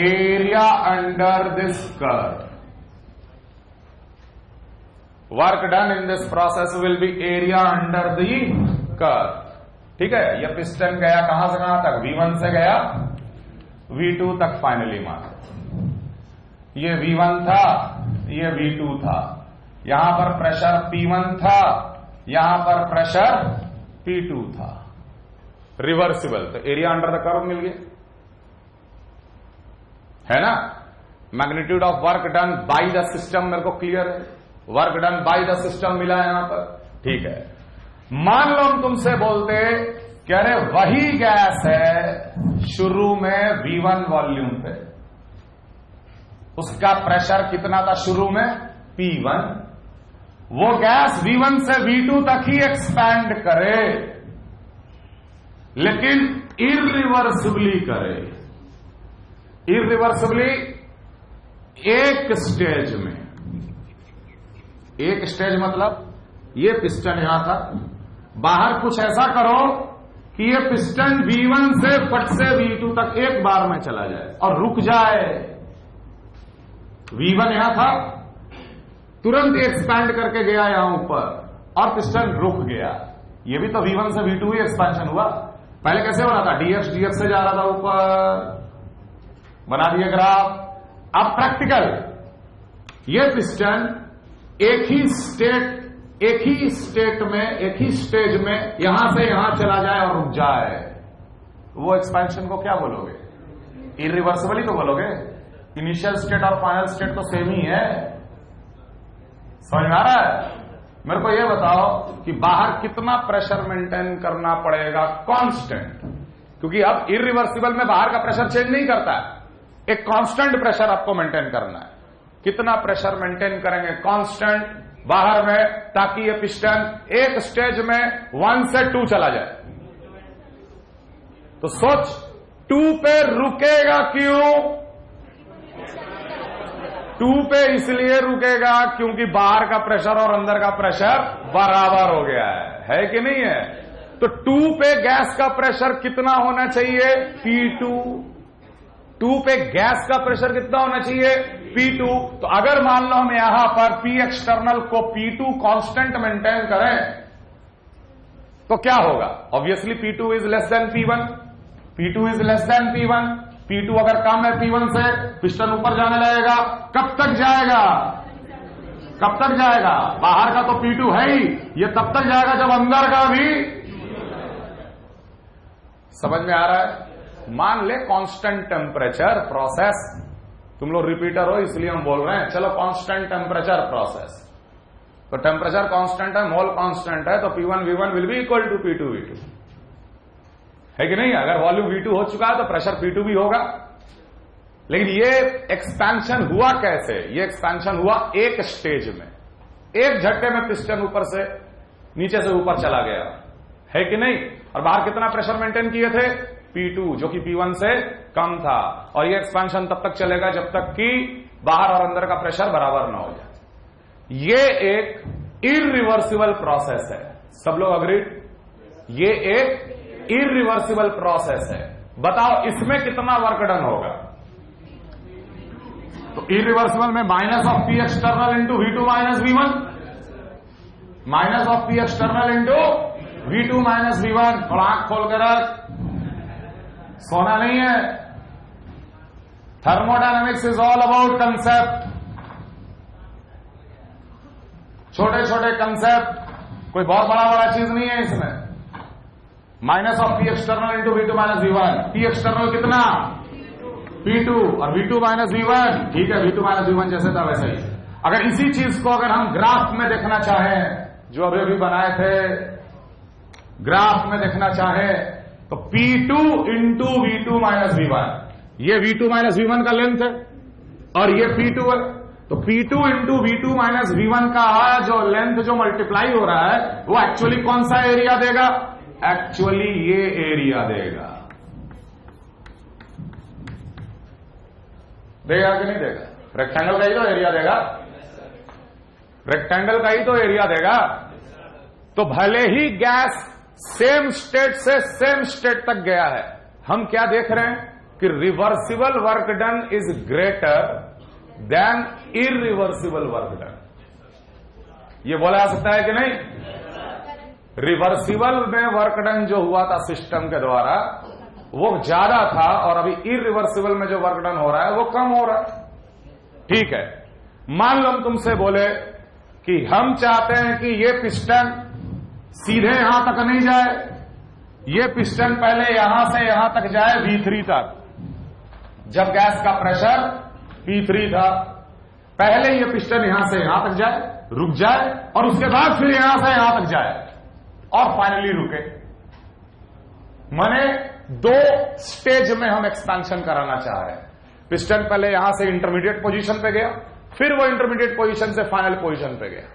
area under this curve. Work done in this process will be area under the curve. ठीक है, यह piston गया कहां से कहां तक? V1 से गया V2 तक फाइनली मान। ये V1 था, ये V2 था, यहां पर प्रेशर P1 था, यहां पर प्रेशर P2 था, रिवर्सिबल, तो एरिया अंडर द कर्व मिल गया, है ना। Magnitude of work done by the system मेरे को क्लियर है, work done by the system मिला है यहां पर। ठीक है, मान लो हम तुमसे बोलते कि अरे वही गैस है शुरू में V1 वॉल्यूम पे, उसका प्रेशर कितना था शुरू में? P1, वो गैस V1 से V2 तक ही एक्सपैंड करे, लेकिन इरिवर्सिबली करे। इरिवर्सिबली एक स्टेज में, एक स्टेज मतलब ये पिस्टन यहां था, बाहर कुछ ऐसा करो कि ये पिस्टन V1 से फट से V2 तक एक बार में चला जाए और रुक जाए। V1 यहां था, तुरंत एक्सपैंड करके गया यहां ऊपर और पिस्टन रुक गया। ये भी तो V1 से V2 ही एक्सपेंशन हुआ। पहले कैसे हो रहा था? dx से जा रहा था ऊपर, बना दिए ग्राफ। अब प्रैक्टिकल, ये पिस्टन एक ही स्टेट में, एक ही स्टेज में यहां से यहां चला जाए और रुक जाए, वो एक्सपेंशन को क्या बोलोगे? इरिवर्सिबल ही तो बोलोगे। इनिशियल स्टेट और फाइनल स्टेट तो सेम ही है, समझ में आ रहा है? मेरे को ये बताओ कि बाहर कितना प्रेशर मेंटेन करना पड़ेगा? कांस्टेंट, क्योंकि अब इरिवर्सिबल में बाहर का प्रेशर चेंज नहीं करता है, एक कांस्टेंट प्रेशर आपको मेंटेन करना है। कितना प्रेशर मेंटेन करेंगे? कांस्टेंट बाहर में, ताकि ये पिस्टन एक स्टेज में 1 से 2 चला जाए। तो सोच, 2 पे रुकेगा क्यों? 2 पे इसलिए रुकेगा क्योंकि बाहर का प्रेशर और अंदर का प्रेशर बराबर हो गया है कि नहीं है? तो 2 पे गैस का प्रेशर कितना होना चाहिए? P2। 2 पे गैस का प्रेशर कितना होना चाहिए? P2। तो अगर मान लो हम यहां पर P एक्सटर्नल को P2 कांस्टेंट मेंटेन करें तो क्या होगा? Obviously P2 is less than P1। P2 is less than P1। P2 अगर कम है P1 से, पिस्टन ऊपर जाने लगेगा। कब तक जाएगा? कब तक जाएगा? बाहर का तो P2 है ही, ये तब तक जाएगा जब अंदर का भी। समझ में आ रहा है? मान ले कांस्टेंट टेम्परेचर प्रोसेस, तुम लोग रिपीटर हो इसलिए हम बोल रहे हैं, चलो कांस्टेंट टेम्परेचर प्रोसेस, तो टेम्परेचर कांस्टेंट है, मोल कांस्टेंट है, तो P1 V1 will be equal to P2 V2, है कि नहीं? अगर वॉल्यूम V2 हो चुका है तो प्रेशर P2 भी होगा। लेकिन ये एक्सपेंशन हुआ कैसे? ये एक्सपेंशन हुआ एक स्टेज में, एक झटके में पिस्टन ऊपर से नीचे से ऊपर चला गया, है कि नहीं? और बाहर कितना प्रेशर मेंटेन किए थे? P2, जो कि P1 से कम था। और ये एक्सपेंशन तब तक चलेगा जब तक कि बाहर और अंदर का प्रेशर बराबर ना हो जाए। ये एक इररिवर्सिबल प्रोसेस है। सब लोग अग्रीड? ये एक इररिवर्सिबल प्रोसेस है। बताओ इसमें कितना वर्क डन होगा? तो इररिवर्सिबल में minus of P external into V2 minus V1, minus of P external into V2 minus V1। और आंख खोल कर रख, सोना नहीं है। Thermodynamics is all about concept, छोटे छोटे कंसेप्ट, कोई बहुत बड़ा बड़ा चीज नहीं है इसमें। Minus of P external into V2 minus V1। P external कितना? P2 और V2 माइनस V1, ठीक है, V2 माइनस V1 जैसे था वैसे ही। अगर इसी चीज को अगर हम ग्राफ में देखना चाहें, जो अभी अभी बनाए थे, ग्राफ में देखना चाहें तो P2 into V2 minus V1, ये V2 माइनस V1 का लेंथ है और ये P2 है। तो P2 into V2 minus V1 का जो लेंथ जो मल्टीप्लाई हो रहा है वो एक्चुअली कौन सा एरिया देगा? एक्चुअली ये एरिया देगा। देगा कि नहीं देगा? रेक्टेंगल का ही तो एरिया देगा, रेक्टेंगल का ही तो एरिया देगा। तो भले ही गैस सेम स्टेट से सेम स्टेट तक गया है, हम क्या देख रहे हैं कि reversible work done is greater than irreversible work done. ये बोला जा सकता है कि नहीं? रिवर्सिबल में वर्क डन जो हुआ था सिस्टम के द्वारा वो ज्यादा था और अभी इररिवर्सिबल में जो वर्क डन हो रहा है वो कम हो रहा है। ठीक है, मान लो हम तुमसे बोले कि हम चाहते हैं कि ये पिस्टन सीधे यहां तक नहीं जाए, ये पिस्टन पहले यहां से यहां तक जाए V3 तक। जब गैस का प्रेशर P3 था, पहले ये पिस्टन यहां से यहां तक जाए, रुक जाए, और उसके बाद फिर यहां से यहां तक जाए और फाइनली रुके। माने 2 स्टेज में हम एक्सपेंशन कराना चाह रहे हैं। पिस्टन पहले यहां से इंटरमीडिएट पोजीशन पे गया, फिर वो इंटरमीडिएट पोजीशन से फाइनल पोजीशन पे गया।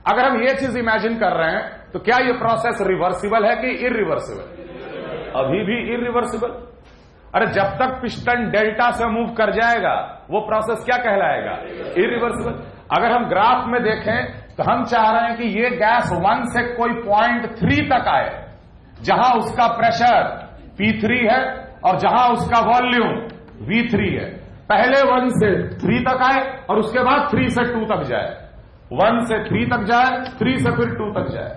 अगर हम ये चीज इमेजिन कर रहे हैं तो क्या ये प्रोसेस रिवर्सिबल है कि इररिवर्सिबल? अभी भी इररिवर्सिबल। अरे जब तक पिस्टन डेल्टा से मूव कर जाएगा वो प्रोसेस क्या कहलाएगा? इररिवर्सिबल। अगर हम ग्राफ में देखें तो हम चाह रहे हैं कि ये गैस 1 से कोई पॉइंट 3 तक आए, जहां उसका प्रेशर P3 है और जहां उसका वॉल्यूम V3 है। पहले 1 से 3 तक आए और उसके बाद 3 से 2 तक जाए, 1 से 3 तक जाए, 3 से फिर 2 तक जाए।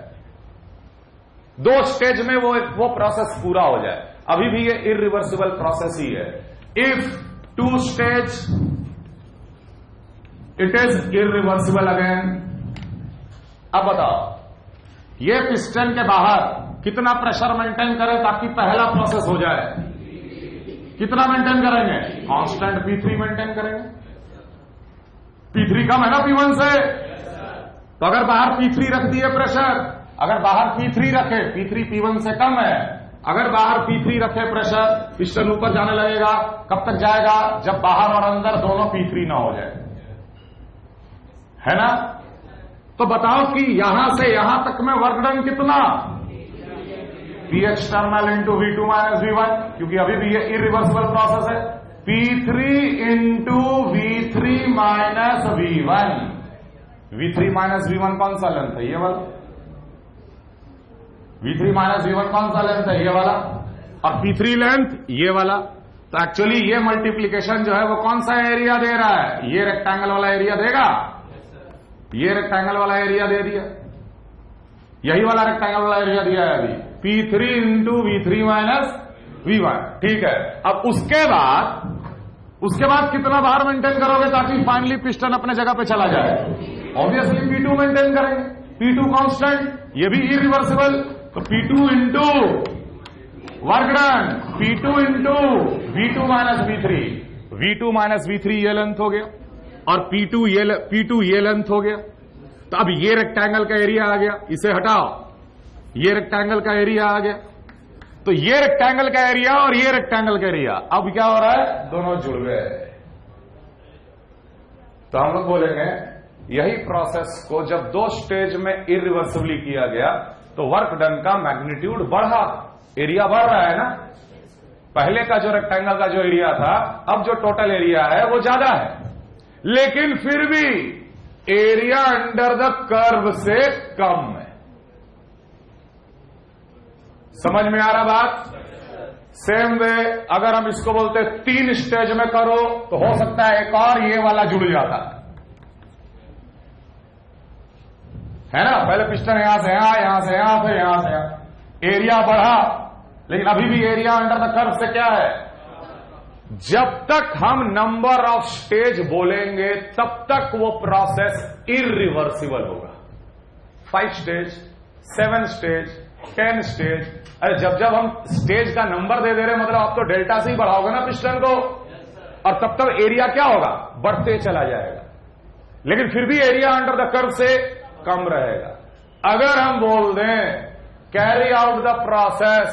2 स्टेज में वो प्रोसेस पूरा हो जाए। अभी भी ये इररिवर्सिबल प्रोसेस ही है। If 2 stage it is irreversible again. अब बताओ ये पिस्टन के बाहर कितना प्रेशर मेंटेन करें ताकि पहला प्रोसेस हो जाए? कितना मेंटेन करेंगे? कांस्टेंट P3 मेंटेन करेंगे। P3 कम है ना P1 से, तो अगर बाहर P3 रख दिए प्रेशर, अगर बाहर P3 रखे, P3 P1 से कम है, अगर बाहर P3 रखे प्रेशर, पिस्टन ऊपर जाने लगेगा। कब तक जाएगा? जब बाहर और अंदर दोनों P3 ना हो जाए, है ना? तो बताओ कि यहां से यहां तक में वर्क डन कितना? P external into V2 minus V1, क्योंकि अभी भी ये इररिवर्सिबल प्रोसेस है। P3 into V3 minus V1। V3 minus V1 कौन सा लेंथ है? ये वाला। V3 माइनस V1 कौन सा लेंथ है? ये वाला। और P3 लेंथ ये वाला। तो एक्चुअली ये मल्टीप्लीकेशन जो है वो कौन सा एरिया दे रहा है? ये रेक्टेंगल वाला एरिया देगा। ये रेक्टेंगल वाला एरिया दे दिया, यही वाला रेक्टेंगल वाला एरिया दिया है अभी। P3 into V3 minus V1। ठीक है। अब उसके बाद कितना बार मेंटेन करोगे ताकि फाइनली पिस्टन अपने जगह पे चला जाए? ऑब्वियसली P2 मेंटेन करेंगे। P2 कांस्टेंट, ये भी इरिवर्सिबल। तो P2 into work done, P2 into V2 minus V3। V2 minus V3 ये लेंथ हो गया, और P2 ये लेंथ हो गया। तो अब ये रेक्टेंगल का एरिया आ गया, इसे हटाओ, ये रेक्टेंगल का एरिया आ गया। तो ये रेक्टेंगल का एरिया और ये रेक्टेंगल का एरिया अब क्या हो रहा है? दोनों जुड़ गए। तो हम लोग बोलेंगे यही प्रोसेस को जब दो स्टेज में इरिवर्सिबली किया गया तो वर्क डन का मैग्नीट्यूड बढ़ा, एरिया बढ़ रहा है ना। पहले का जो रेक्टेंगल का जो एरिया था, अब जो टोटल एरिया है वो ज्यादा है, लेकिन फिर भी एरिया अंडर द कर्व से कम है। समझ में आ रहा बात? सेम वे अगर हम इसको बोलते 3 स्टेज में करो तो हो सकता है एक और ये वाला जुड़ जाता है ना। पहले पिस्टन यहां से यहां, यहां से यहां, फिर यहां से यहां, एरिया बढ़ा, लेकिन अभी भी एरिया अंडर द कर्व से क्या है? जब तक हम नंबर ऑफ स्टेज बोलेंगे तब तक वो प्रोसेस इरिवर्सिबल होगा। 5 स्टेज, 7 स्टेज, 10 स्टेज। अरे जब हम स्टेज का नंबर दे रहे मतलब आप तो डेल्टा से ही बढ़ाओगे ना पिस्टन को, और तब तक एरिया क्या होगा? बढ़ते चला जाएगा, लेकिन फिर भी एरिया अंडर द कर्व से कम रहेगा। अगर हम बोल दें carry out the process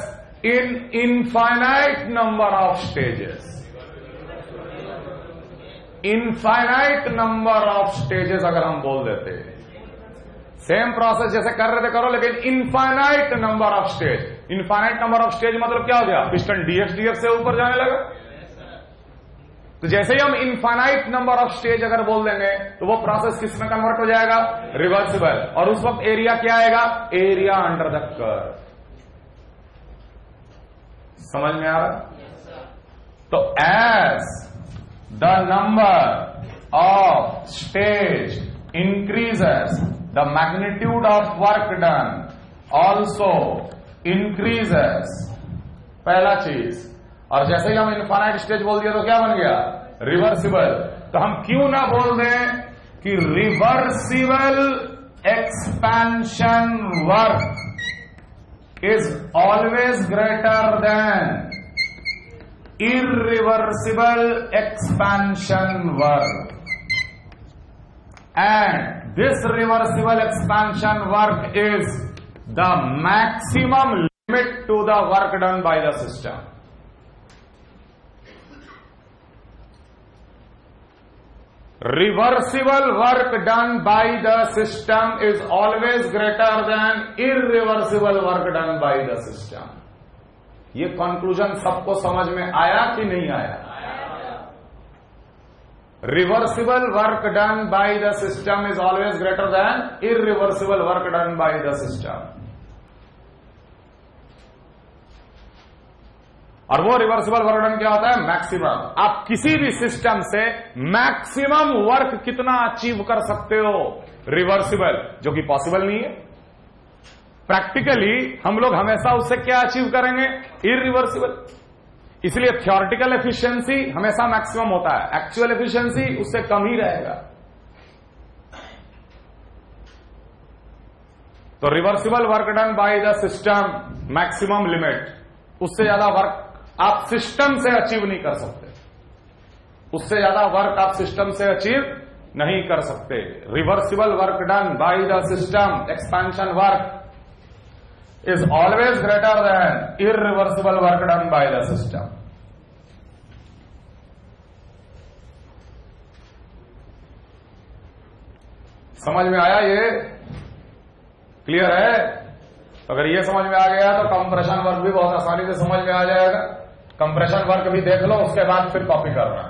in infinite number of stages, infinite number of stages अगर हम बोल देते, सेम प्रोसेस जैसे कर रहे थे करो, लेकिन infinite number of stage. Infinite number of stage मतलब क्या हो गया? पिस्टन डीएक्स से ऊपर जाने लगा। तो जैसे ही हम इनफाइनाइट नंबर ऑफ स्टेज अगर बोल देंगे तो वो प्रोसेस किस में कन्वर्ट हो जाएगा? रिवर्सिबल। और उस वक्त एरिया क्या आएगा? Area under the curve. समझ में आ रहा? तो as the number of stage increases the magnitude of work done also increases. पहला चीज। और जैसे ही हम इनफाइनाइट स्टेज बोल दिया तो क्या बन गया? रिवर्सिबल। तो हम क्यों ना बोल दें कि reversible expansion work is always greater than irreversible expansion work, and this reversible expansion work is the maximum limit to the work done by the system. Reversible work done by the system is always greater than irreversible work done by the system. ये conclusion सबको समझ में आया कि नहीं आया? Reversible work done by the system is always greater than irreversible work done by the system. और वो रिवर्सिबल वर्क डन क्या होता है? मैक्सिमम। आप किसी भी सिस्टम से मैक्सिमम वर्क कितना अचीव कर सकते हो? रिवर्सिबल, जो कि पॉसिबल नहीं है। प्रैक्टिकली हम लोग हमेशा उससे क्या अचीव करेंगे? इरिवर्सिबल। इसलिए थ्योरेटिकल एफिशिएंसी हमेशा मैक्सिमम होता है, एक्चुअल एफिशिएंसी उससे कम ही रहेगा। तो reversible work done by the system maximum limit, उससे ज्यादा वर्क आप सिस्टम से अचीव नहीं कर सकते, उससे ज्यादा वर्क आप सिस्टम से अचीव नहीं कर सकते। Reversible work done by the system expansion work is always greater than irreversible work done by the system. समझ में आया? ये क्लियर है? अगर ये समझ में आ गया तो कंप्रेशन वर्क भी बहुत आसानी से समझ में आ जाएगा। कंप्रेशन वर्क भी देख लो, उसके बाद फिर कॉपी करना।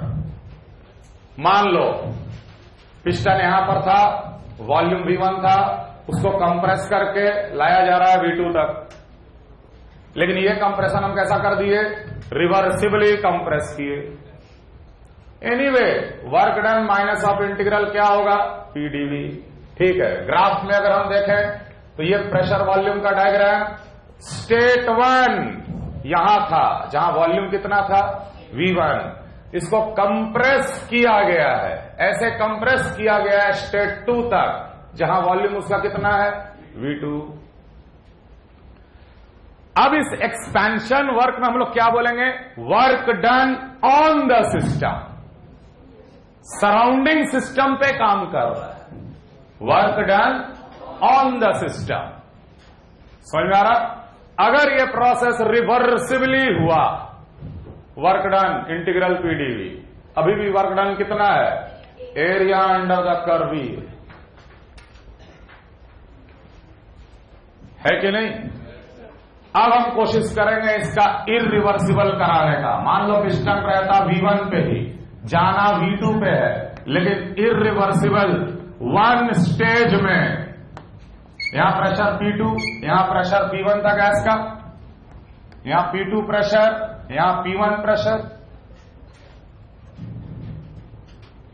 मान लो पिस्टन यहां पर था, वॉल्यूम V1 था, उसको कंप्रेस करके लाया जा रहा है V2 तक, लेकिन ये कंप्रेशन हम कैसा कर दिए, रिवर्सिबली कंप्रेस किए। Anyway work done minus of integral क्या होगा, PdV। ठीक है, ग्राफ में अगर हम देखें तो ये प्रेशर वॉल्यूम का डायग्राम, स्टेट 1 यहां था जहां वॉल्यूम कितना था, V1, इसको कंप्रेस किया गया है, ऐसे कंप्रेस किया गया है स्टेट 2 तक जहां वॉल्यूम उसका कितना है, V2। अब इस एक्सपेंशन वर्क में हम लोग क्या बोलेंगे, work done on the system, surrounding system पे काम कर रहा है, work done on the system. समझ में आ रहा। अगर ये प्रोसेस रिवर्सिबली हुआ, वर्क डन इंटीग्रल PdV, अभी भी वर्क डन कितना है, एरिया अंडर द कर्व है कि नहीं। अब हम कोशिश करेंगे इसका इरिवर्सिबल कराने का। मान लो पिस्टन रहता V1 पे ही, जाना V2 पे है, लेकिन इरिवर्सिबल वन स्टेज में, यहां प्रेशर P2, यहां प्रेशर P1 था गैस का, यहां P2 प्रेशर, यहां P1 pressure,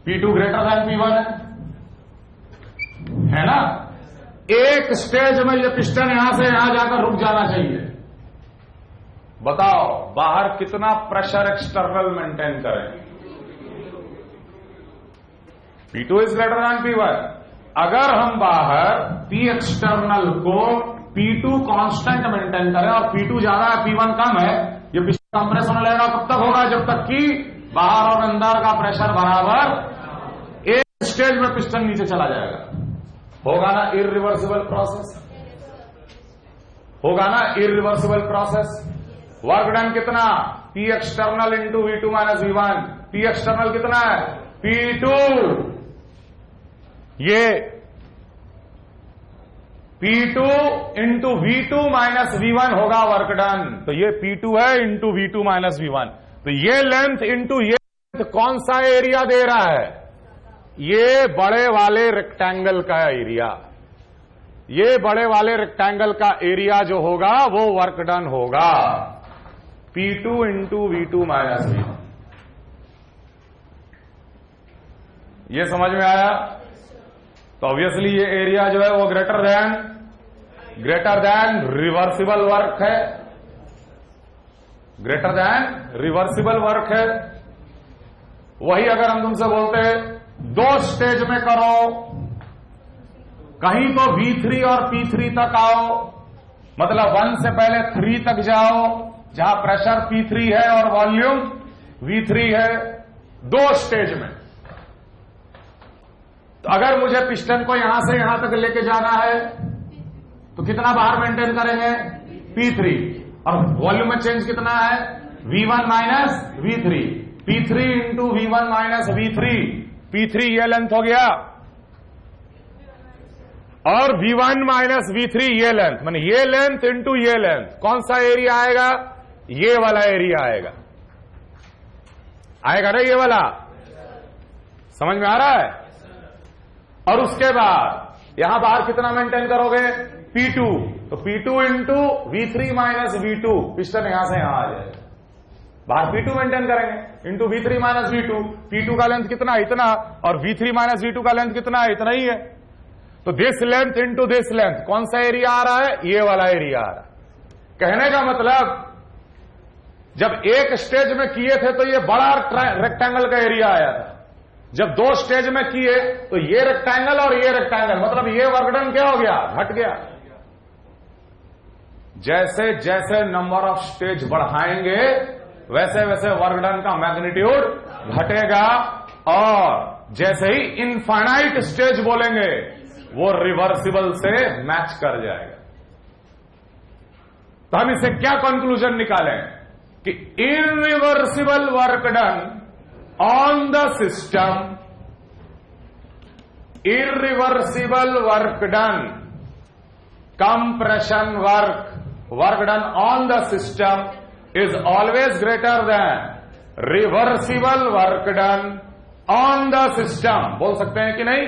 P2 greater than P1 है ना। एक स्टेज में ये पिस्टन यहां से यहां जाकर रुक जाना चाहिए। बताओ बाहर कितना प्रेशर एक्सटर्नल मेंटेन करें, P2 is greater than P1। अगर हम बाहर P एक्सटर्नल को P2 कांस्टेंट मेंटेन करें और P2 ज्यादा है P1 कम है, ये पिस्टन कंप्रेस होने लगेगा। कब तक होगा, जब तक कि बाहर और अंदर का प्रेशर बराबर। एक स्टेज में पिस्टन नीचे चला जाएगा, होगा ना इरिवर्सिबल प्रोसेस, होगा ना इरिवर्सिबल प्रोसेस। वर्क डन कितना, P external into V2 minus V1, P external कितना है, P2, ये P2 into V2 minus V1 होगा वर्क डन। तो ये P2 है इंटू V2 माइनस V1, तो ये लेंथ इंटू ये लेंथ कौन सा एरिया दे रहा है, ये बड़े वाले रेक्टेंगल का एरिया, ये बड़े वाले रेक्टेंगल का एरिया जो होगा वो वर्क डन होगा, P2 into V2 minus V1। ये समझ में आया। तो ऑब्वियसली ये एरिया जो है वो ग्रेटर देन रिवर्सिबल वर्क है, ग्रेटर देन रिवर्सिबल वर्क है। वही अगर हम तुमसे बोलते दो स्टेज में करो, कहीं तो V3 और P3 तक आओ, मतलब 1 से पहले 3 तक जाओ जहां प्रेशर P3 है और वॉल्यूम V3 है, दो स्टेज में। तो अगर मुझे पिस्टन को यहां से यहां तक लेके जाना है तो कितना बाहर मेंटेन करेंगे, P3, और वॉल्यूम में चेंज कितना है, V1 minus V3, P3 into V1 minus V3, P3 ये लेंथ हो गया और V1 माइनस V3 ये लेंथ, माने ये लेंथ इंटू ये लेंथ, कौन सा एरिया आएगा, ये वाला एरिया आएगा, आएगा ना ये वाला, समझ में आ रहा है। और उसके बाद यहां बाहर कितना मेंटेन करोगे, P2, तो P2 into V3 minus V2, piston यहां से यहां आ जाएगा, बाहर P2 मेंटेन करेंगे into V3 minus V2, P2 का लेंथ कितना, इतना, और V3 माइनस V2 का लेंथ कितना है, इतना ही है। तो this length into this length, कौन सा एरिया आ रहा है, ये वाला एरिया आ रहा है। कहने का मतलब जब एक स्टेज में किए थे तो ये बड़ा रेक्टेंगल का एरिया आया था, जब दो स्टेज में किए तो ये रेक्टेंगल और ये रेक्टेंगल, मतलब ये वर्कडन क्या हो गया, घट गया। जैसे जैसे नंबर ऑफ स्टेज बढ़ाएंगे वैसे वैसे वर्कडन का मैग्नीट्यूड घटेगा, और जैसे ही इनफाइनाइट स्टेज बोलेंगे वो रिवर्सिबल से मैच कर जाएगा। तो हम इसे क्या कंक्लूजन निकालें कि irreversible work done on the system, irreversible work done, compression work, work done on the system is always greater than reversible work done on the system. बोल सकते हैं कि नहीं?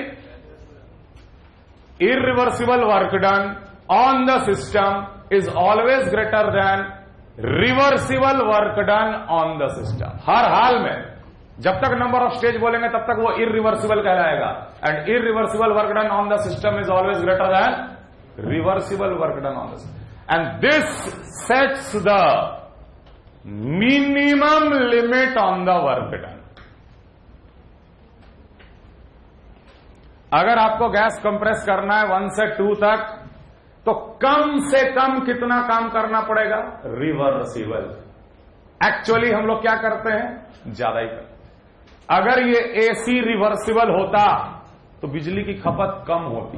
Irreversible work done on the system is always greater than reversible work done on the system. हर हाल में जब तक number of stage बोलेंगे तब तक वो इरिवर्सिबल कहलाएगा. And irreversible work done on the system is always greater than reversible work done on the system. And this sets the minimum limit on the work done. अगर आपको gas compress करना है 1 से 2 तक तो कम से कम कितना काम करना पड़ेगा? रिवर्सिबल. एक्चुअली हम लोग क्या करते हैं? ज्यादा ही करते. अगर ये एसी रिवर्सिबल होता तो बिजली की खपत कम होती.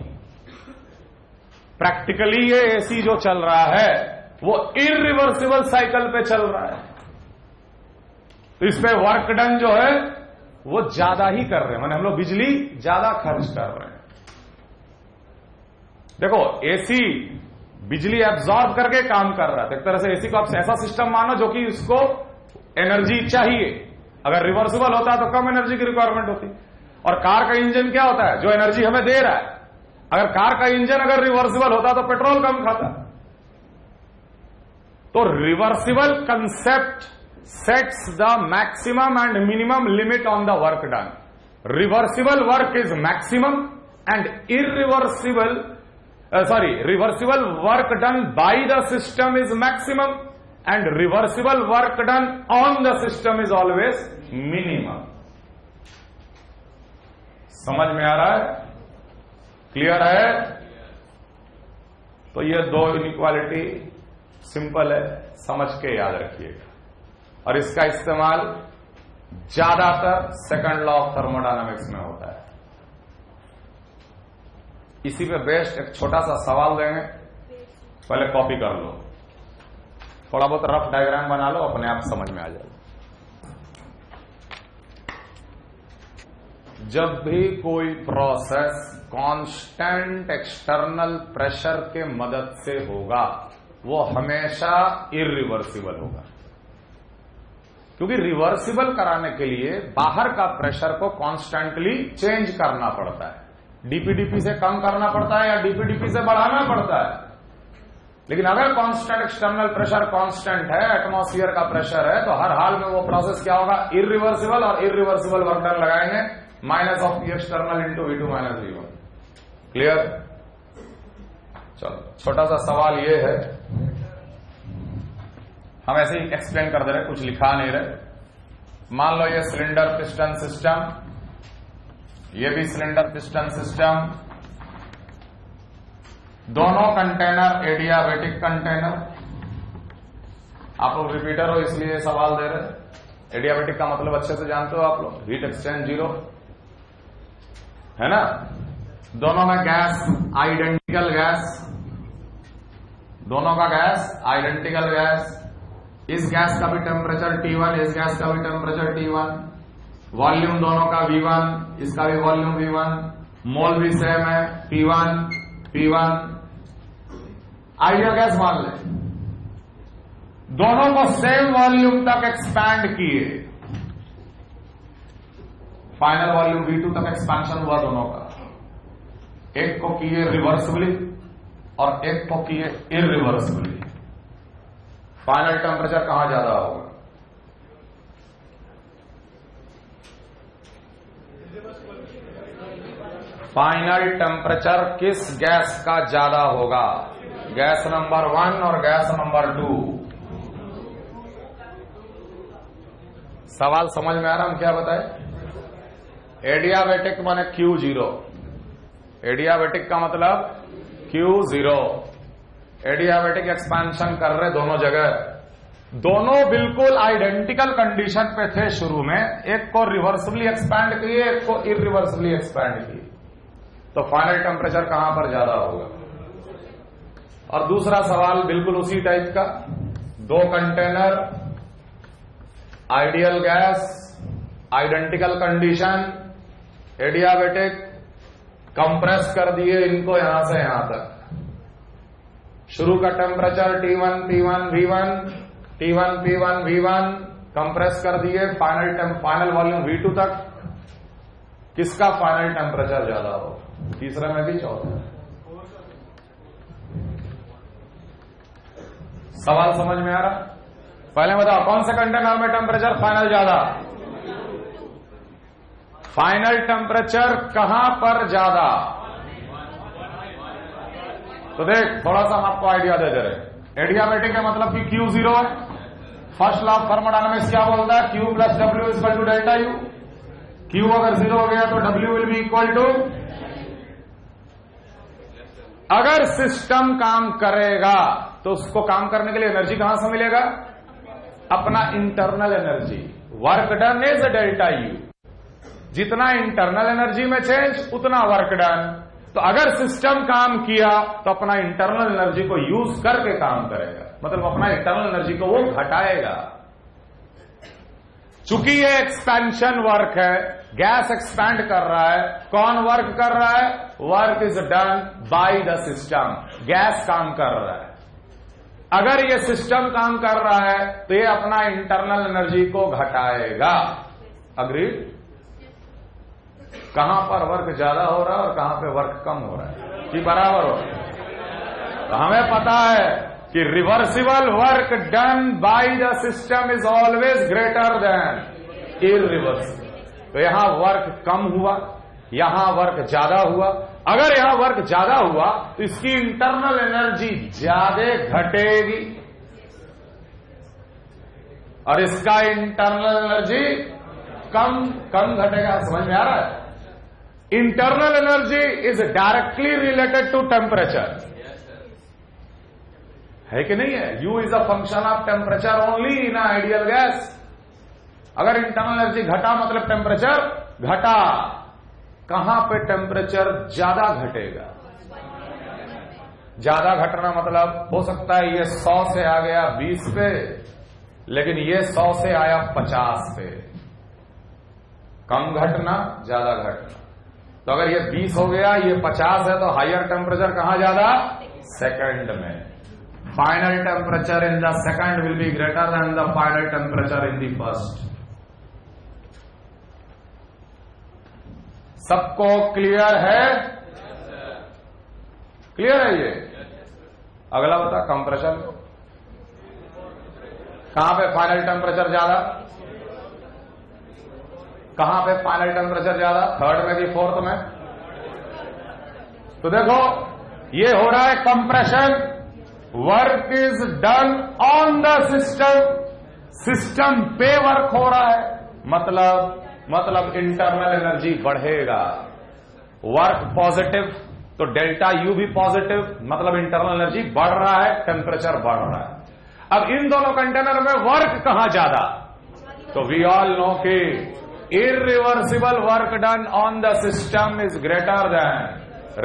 प्रैक्टिकली ये एसी जो चल रहा है वो इरिवर्सिबल साइकिल पे चल रहा है, तो इस पे वर्क डन जो है वो ज्यादा ही कर रहे हैं, माने हम लोग बिजली ज्यादा खर्च कर रहे हैं. देखो एसी बिजली एब्जॉर्ब करके काम कर रहा है. एक तरह से एसी को आप ऐसा सिस्टम मानो जो कि इसको एनर्जी चाहिए. अगर रिवर्सिबल होता तो कम एनर्जी की रिक्वायरमेंट होती. और कार का इंजन क्या होता है? जो एनर्जी हमें दे रहा है. अगर कार का इंजन अगर रिवर्सिबल होता तो पेट्रोल कम खाता. तो reversible concept sets the maximum and minimum limit on the work done. Reversible work is maximum and reversible work done by the system is maximum and reversible work done on the system is always minimum. समझ में आ रहा है? Clear है? तो ये दो inequality simple है, समझ के याद रखिएगा. और इसका इस्तेमाल ज्यादातर सेकंड लॉ ऑफ थर्मोडायनामिक्स में होता है. इसी पे बेस्ड एक छोटा सा सवाल देंगे, पहले कॉपी कर लो. थोड़ा बहुत रफ डायग्राम बना लो, अपने आप समझ में आ जाएगा. जब भी कोई प्रोसेस कांस्टेंट एक्सटर्नल प्रेशर के मदद से होगा वो हमेशा इरिवर्सिबल होगा. क्योंकि रिवर्सिबल कराने के लिए बाहर का प्रेशर को कांस्टेंटली चेंज करना पड़ता है. डीपीडीपी से कम करना पड़ता है या डीपीडीपी से बढ़ाना पड़ता है. लेकिन अगर कांस्टेंट एक्सटर्नल प्रेशर कांस्टेंट है, एटमॉस्फेयर का प्रेशर है, तो हर हाल में वो प्रोसेस क्या होगा? इरिवर्सिबल. और इरिवर्सिबल वर्क डन लगाएंगे minus of P external into V2 minus V1. Clear? चलो छोटा सा सवाल ये है, हम ऐसे ही एक्सप्लेन कर दे रहे, कुछ लिखा नहीं रहे. मान लो ये सिलेंडर पिस्टन सिस्टम, ये भी सिलेंडर पिस्टन सिस्टम, दोनों कंटेनर एडियाबेटिक कंटेनर. आप लोग रिपीटर हो इसलिए सवाल दे रहे. एडियाबेटिक का मतलब अच्छे से जानते हो आप लोग, हीट एक्सचेंज 0 है ना. दोनों में गैस आइडेंटिकल गैस, दोनों का गैस आइडेंटिकल गैस. इस गैस का भी टेम्परेचर T1, इस गैस का भी टेम्परेचर T1. वॉल्यूम दोनों का V1, इसका भी वॉल्यूम V1. मोल भी सेम है, P1. आइडियल गैस मान ले. दोनों को सेम वॉल्यूम तक एक्सपैंड किए, फाइनल वॉल्यूम V2 तक एक्सपेंशन हुआ दोनों का. एक को किए रिवर्सिबली और एक को किए इरिवर्सिबली. फाइनल टेम्परेचर कहां ज्यादा होगा? फाइनल टेम्परेचर किस गैस का ज्यादा होगा? गैस नंबर 1 और गैस नंबर 2. सवाल समझ में आ रहा? हम क्या बताए? एडियाबेटिक माने Q0. एडियाबेटिक का मतलब Q0. एडियाबेटिक एक्सपेंशन कर रहे दोनों जगह. दोनों बिल्कुल आइडेंटिकल कंडीशन पे थे शुरू में. एक को रिवर्सिबली एक्सपैंड किए, एक को इरिवर्सिबली एक्सपैंड किए. तो फाइनल टेम्परेचर कहां पर ज्यादा होगा? और दूसरा सवाल बिल्कुल उसी टाइप का. दो container, ideal gas, identical condition, adiabatic, compress कर दिए इनको यहां से यहां तक. शुरू का temperature T1 V1, T1, P1, V1 compress कर दिए फाइनल वॉल्यूम V2 तक। किसका फाइनल टेम्परेचर ज्यादा हो? तीसरा में भी चौथा। सवाल समझ में आ रहा? पहले बताओ कौन से कंटेनर में टेम्परेचर फाइनल ज्यादा? फाइनल टेम्परेचर कहां पर ज्यादा? तो देख थोड़ा सा हम आपको आइडिया दे रहे। एडियाबेटिक का मतलब कि Q 0 है। फर्स्ट लॉ ऑफ थर्मोडायनामिक्स क्या बोलता है? Q plus W equal to delta U। Q अगर 0 हो गया तो W will be equal to. अगर सिस्टम काम करेगा तो उसको काम करने के लिए एनर्जी कहां से मिलेगा? अपना internal energy. Work done is delta U। जितना इंटरनल एनर्जी में चेंज उतना वर्क डन। तो अगर सिस्टम काम किया तो अपना इंटरनल एनर्जी को यूज करके काम करेगा, मतलब अपना इंटरनल एनर्जी को वो घटाएगा। चूंकि ये एक्सपेंशन वर्क है, गैस एक्सपैंड कर रहा है। कौन वर्क कर रहा है? Work is done by the system. Gas काम कर रहा है। अगर ये सिस्टम काम कर रहा है तो ये अपना इंटरनल एनर्जी को घटाएगा। अग्रीड? कहां पर वर्क ज्यादा हो रहा है और कहां पे वर्क कम हो रहा है कि बराबर हो रहा है? तो हमें पता है कि reversible work done by the system is always greater than irreversible. तो यहां वर्क कम हुआ, यहां वर्क ज्यादा हुआ। अगर यहां वर्क ज्यादा हुआ तो इसकी इंटरनल एनर्जी ज्यादा घटेगी और इसका इंटरनल एनर्जी कम घटेगा। समझ में आ रहा है? Internal energy is directly related to temperature, है कि नहीं है? U is a function of temperature only in ideal gas. अगर इंटरनल एनर्जी घटा मतलब टेम्परेचर घटा। कहां पे टेम्परेचर ज्यादा घटेगा? ज्यादा घटना मतलब हो सकता है ये 100 से आ गया 20 पे, लेकिन ये 100 से आया 50 पे। कम घटना, ज्यादा घटना। तो अगर ये 20 हो गया, ये 50 है, तो हायर टेम्परेचर कहां ज्यादा? सेकंड में। Final temperature in the second will be greater than the final temperature in the first. सबको क्लियर है? क्लियर है ये? अगला बता, कंप्रेशन कहां पे फाइनल टेम्परेचर ज्यादा? कहां पे फाइनल टेम्परेचर ज्यादा? थर्ड में कि फोर्थ में? तो देखो ये हो रहा है compression. Work is done on the system. System पे वर्क हो रहा है, मतलब इंटरनल एनर्जी बढ़ेगा। वर्क पॉजिटिव तो डेल्टा U भी पॉजिटिव, मतलब इंटरनल एनर्जी बढ़ रहा है, टेम्परेचर बढ़ रहा है। अब इन दोनों कंटेनर में वर्क कहां ज्यादा? तो वी ऑल नो कि irreversible work done on the system is greater than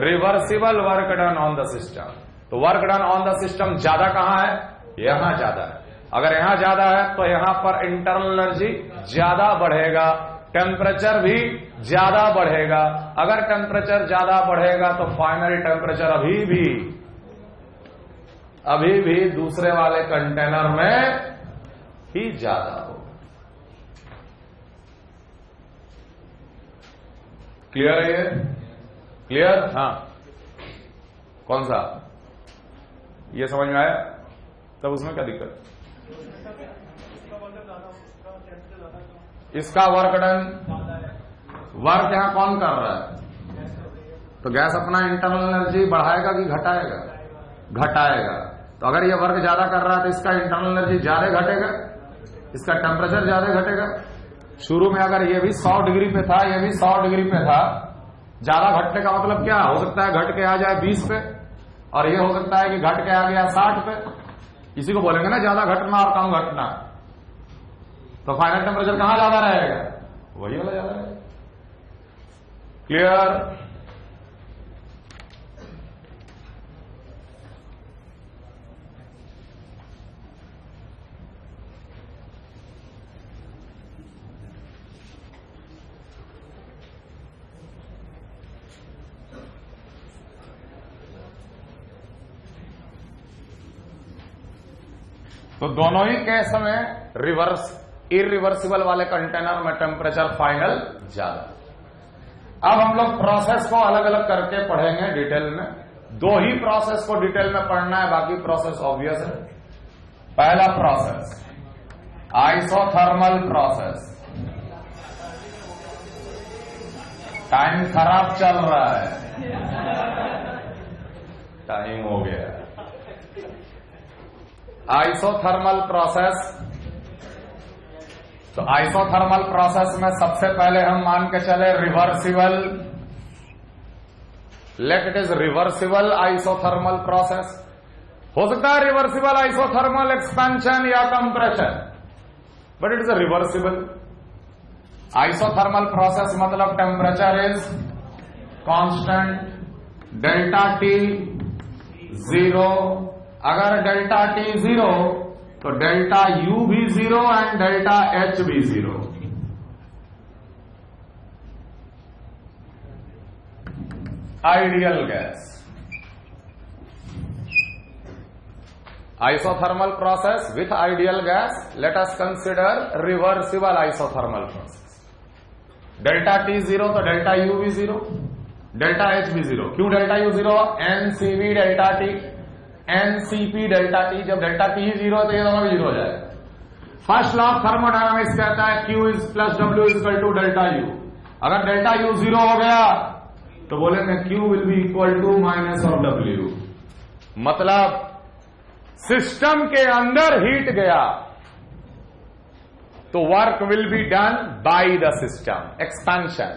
reversible work done on the system। तो work done on the system ज्यादा कहां है? यहां ज्यादा है। अगर यहां ज्यादा है तो यहां पर इंटरनल एनर्जी ज्यादा बढ़ेगा, टेम्परेचर भी ज्यादा बढ़ेगा। अगर टेम्परेचर ज्यादा बढ़ेगा तो फाइनल टेम्परेचर अभी भी दूसरे वाले कंटेनर में ही ज्यादा होगा। क्लियर है ये? क्लियर? हाँ। कौन सा? ये समझ में आया? तब उसमें क्या दिक्कत? इसका वर्क डन, वर्क यहां कौन कर रहा है? तो गैस अपना इंटरनल एनर्जी बढ़ाएगा कि घटाएगा? घटाएगा। तो अगर ये वर्क ज्यादा कर रहा है तो इसका इंटरनल एनर्जी ज्यादा घटेगा, इसका टेम्परेचर ज्यादा घटेगा। शुरू में अगर ये भी 100 डिग्री पे था, ये भी 100 डिग्री पे था, ज्यादा घटने का मतलब क्या हो सकता है? घट के आ जाए 20 पे, और ये हो सकता है कि घट के आ गया 60 पे। इसी को बोलेंगे ना ज्यादा घटना और कम घटना। तो फाइनल टेम्परेचर कहां ज्यादा रहेगा? वही वाला ज्यादा रहेगा। क्लियर? तो दोनों ही केस में इरिवर्सिबल वाले कंटेनर में टेम्परेचर फाइनल ज्यादा। अब हम लोग प्रोसेस को अलग अलग करके पढ़ेंगे डिटेल में। दो ही प्रोसेस को डिटेल में पढ़ना है, बाकी प्रोसेस ऑब्वियस है। पहला प्रोसेस आइसोथर्मल प्रोसेस। टाइम खराब चल रहा है, टाइम हो गया। Isothermal process. तो आइसोथर्मल प्रोसेस में सबसे पहले हम मान के चले reversible, let it is reversible isothermal process. हो सकता है रिवर्सिबल आइसोथर्मल एक्सपेंशन या compression, but it is a reversible isothermal process. मतलब temperature is constant, delta T 0। अगर डेल्टा टी 0 तो डेल्टा यू भी 0 एंड डेल्टा एच भी 0। Ideal gas. Isothermal process with ideal gas. Let us consider reversible isothermal process. Delta T 0 तो delta U भी 0, delta H भी 0। क्यों delta U 0? NCV delta T, NCP delta T। जब delta T ही 0 तो ये दोनों भी 0 हो जाएगा। फर्स्ट लॉ ऑफ थर्मोडायनामिक्स कहता है Q is plus W is equal to delta U। अगर डेल्टा U 0 हो गया तो बोलेंगे Q will be equal to minus of W। मतलब सिस्टम के अंदर हीट गया तो work will be done by the system, expansion.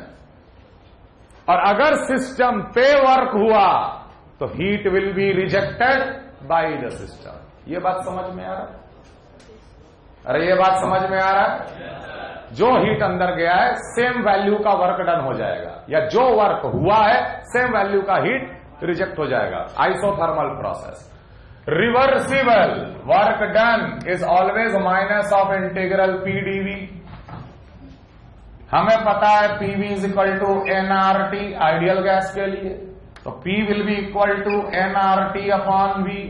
और अगर सिस्टम पे वर्क हुआ तो heat will be rejected by the system. ये बात समझ में आ रहा है? अरे ये बात समझ में आ रहा है? जो हीट अंदर गया है सेम वैल्यू का वर्क डन हो जाएगा, या जो वर्क हुआ है सेम वैल्यू का हीट रिजेक्ट हो जाएगा। Isothermal process. Reversible work done is always minus of integral P DV. हमें पता है PV is equal to NRT ideal gas के लिए, तो P will be equal to NRT upon V.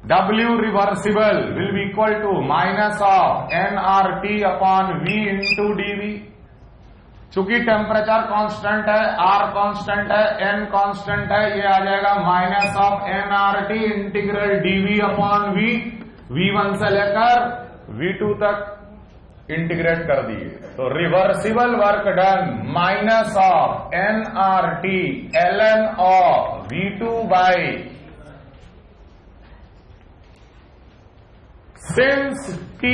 W reversible will be equal to minus of NRT upon V into DV. चूंकि temperature constant है, R constant है, N constant है, ये आ जाएगा minus of NRT integral dV upon V. V1 से लेकर V2 तक इंटीग्रेट कर दिए तो reversible work done minus of NRT ln of V2 by. Since T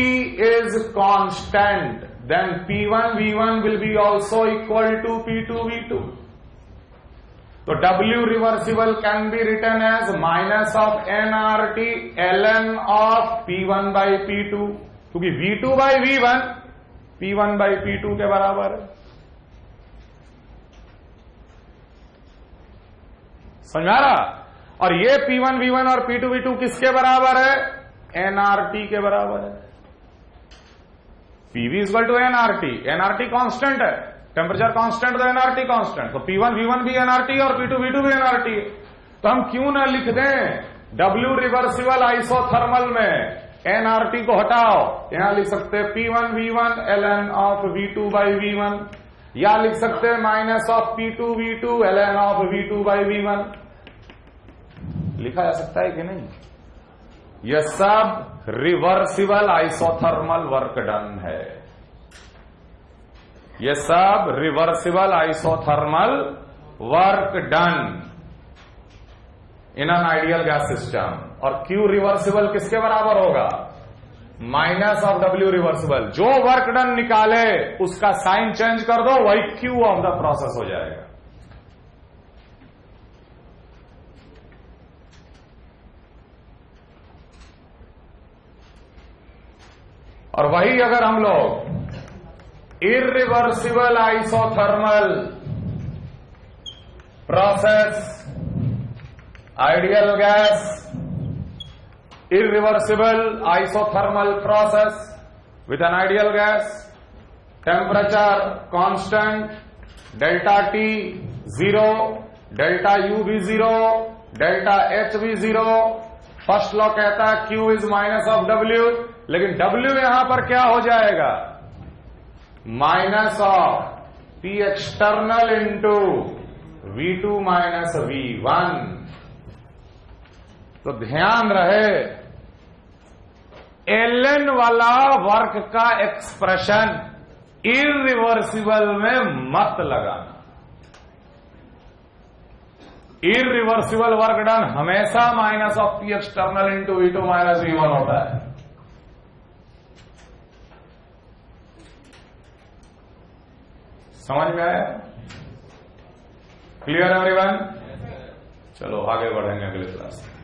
is constant, then P1 V1 will be also equal to P2 V2. So W reversible can be written as minus of nRT ln of P1 by P2, क्योंकि V2 by V1 P1 by P2 के बराबर है। समझ आ रहा? और ये P1 V1 और P2 V2 किसके बराबर है? एनआरटी के बराबर है। PV is equal to NRT. NRT constant है, टेम्परेचर कांस्टेंट तो एनआरटी कांस्टेंट, तो P1 V1 भी एनआरटी और P2 V2 भी एनआरटी है। तो हम क्यों ना लिख दें डब्ल्यू रिवर्सिबल आइसोथर्मल में एनआरटी को हटाओ, यहां लिख सकते हैं P1 V1 ln of V2 by V1, या लिख सकते हैं minus of P2 V2 ln of V2 by V1। लिखा जा सकता है कि नहीं? यह सब रिवर्सिबल आइसोथर्मल वर्क डन है। यह सब reversible isothermal work done in an ideal gas system. और क्यू रिवर्सिबल किसके बराबर होगा? Minus of W reversible. जो वर्क डन निकाले उसका साइन चेंज कर दो, वही क्यू ऑफ द प्रोसेस हो जाएगा। और वही अगर हम लोग irreversible isothermal process, ideal gas, irreversible isothermal process with an ideal gas, temperature constant, delta T 0, delta U भी 0, delta H भी 0, फर्स्ट लॉ कहता है Q is minus of W, लेकिन W यहां पर क्या हो जाएगा? Minus of P external into V2 minus V1। तो ध्यान रहे, ln वाला वर्क का एक्सप्रेशन इररिवर्सिबल में मत लगाना। इररिवर्सिबल वर्क डन हमेशा minus of P external into V2 minus V1 होता है। समझ में आया? Clear everyone? चलो आगे बढ़ेंगे अगले क्लास में।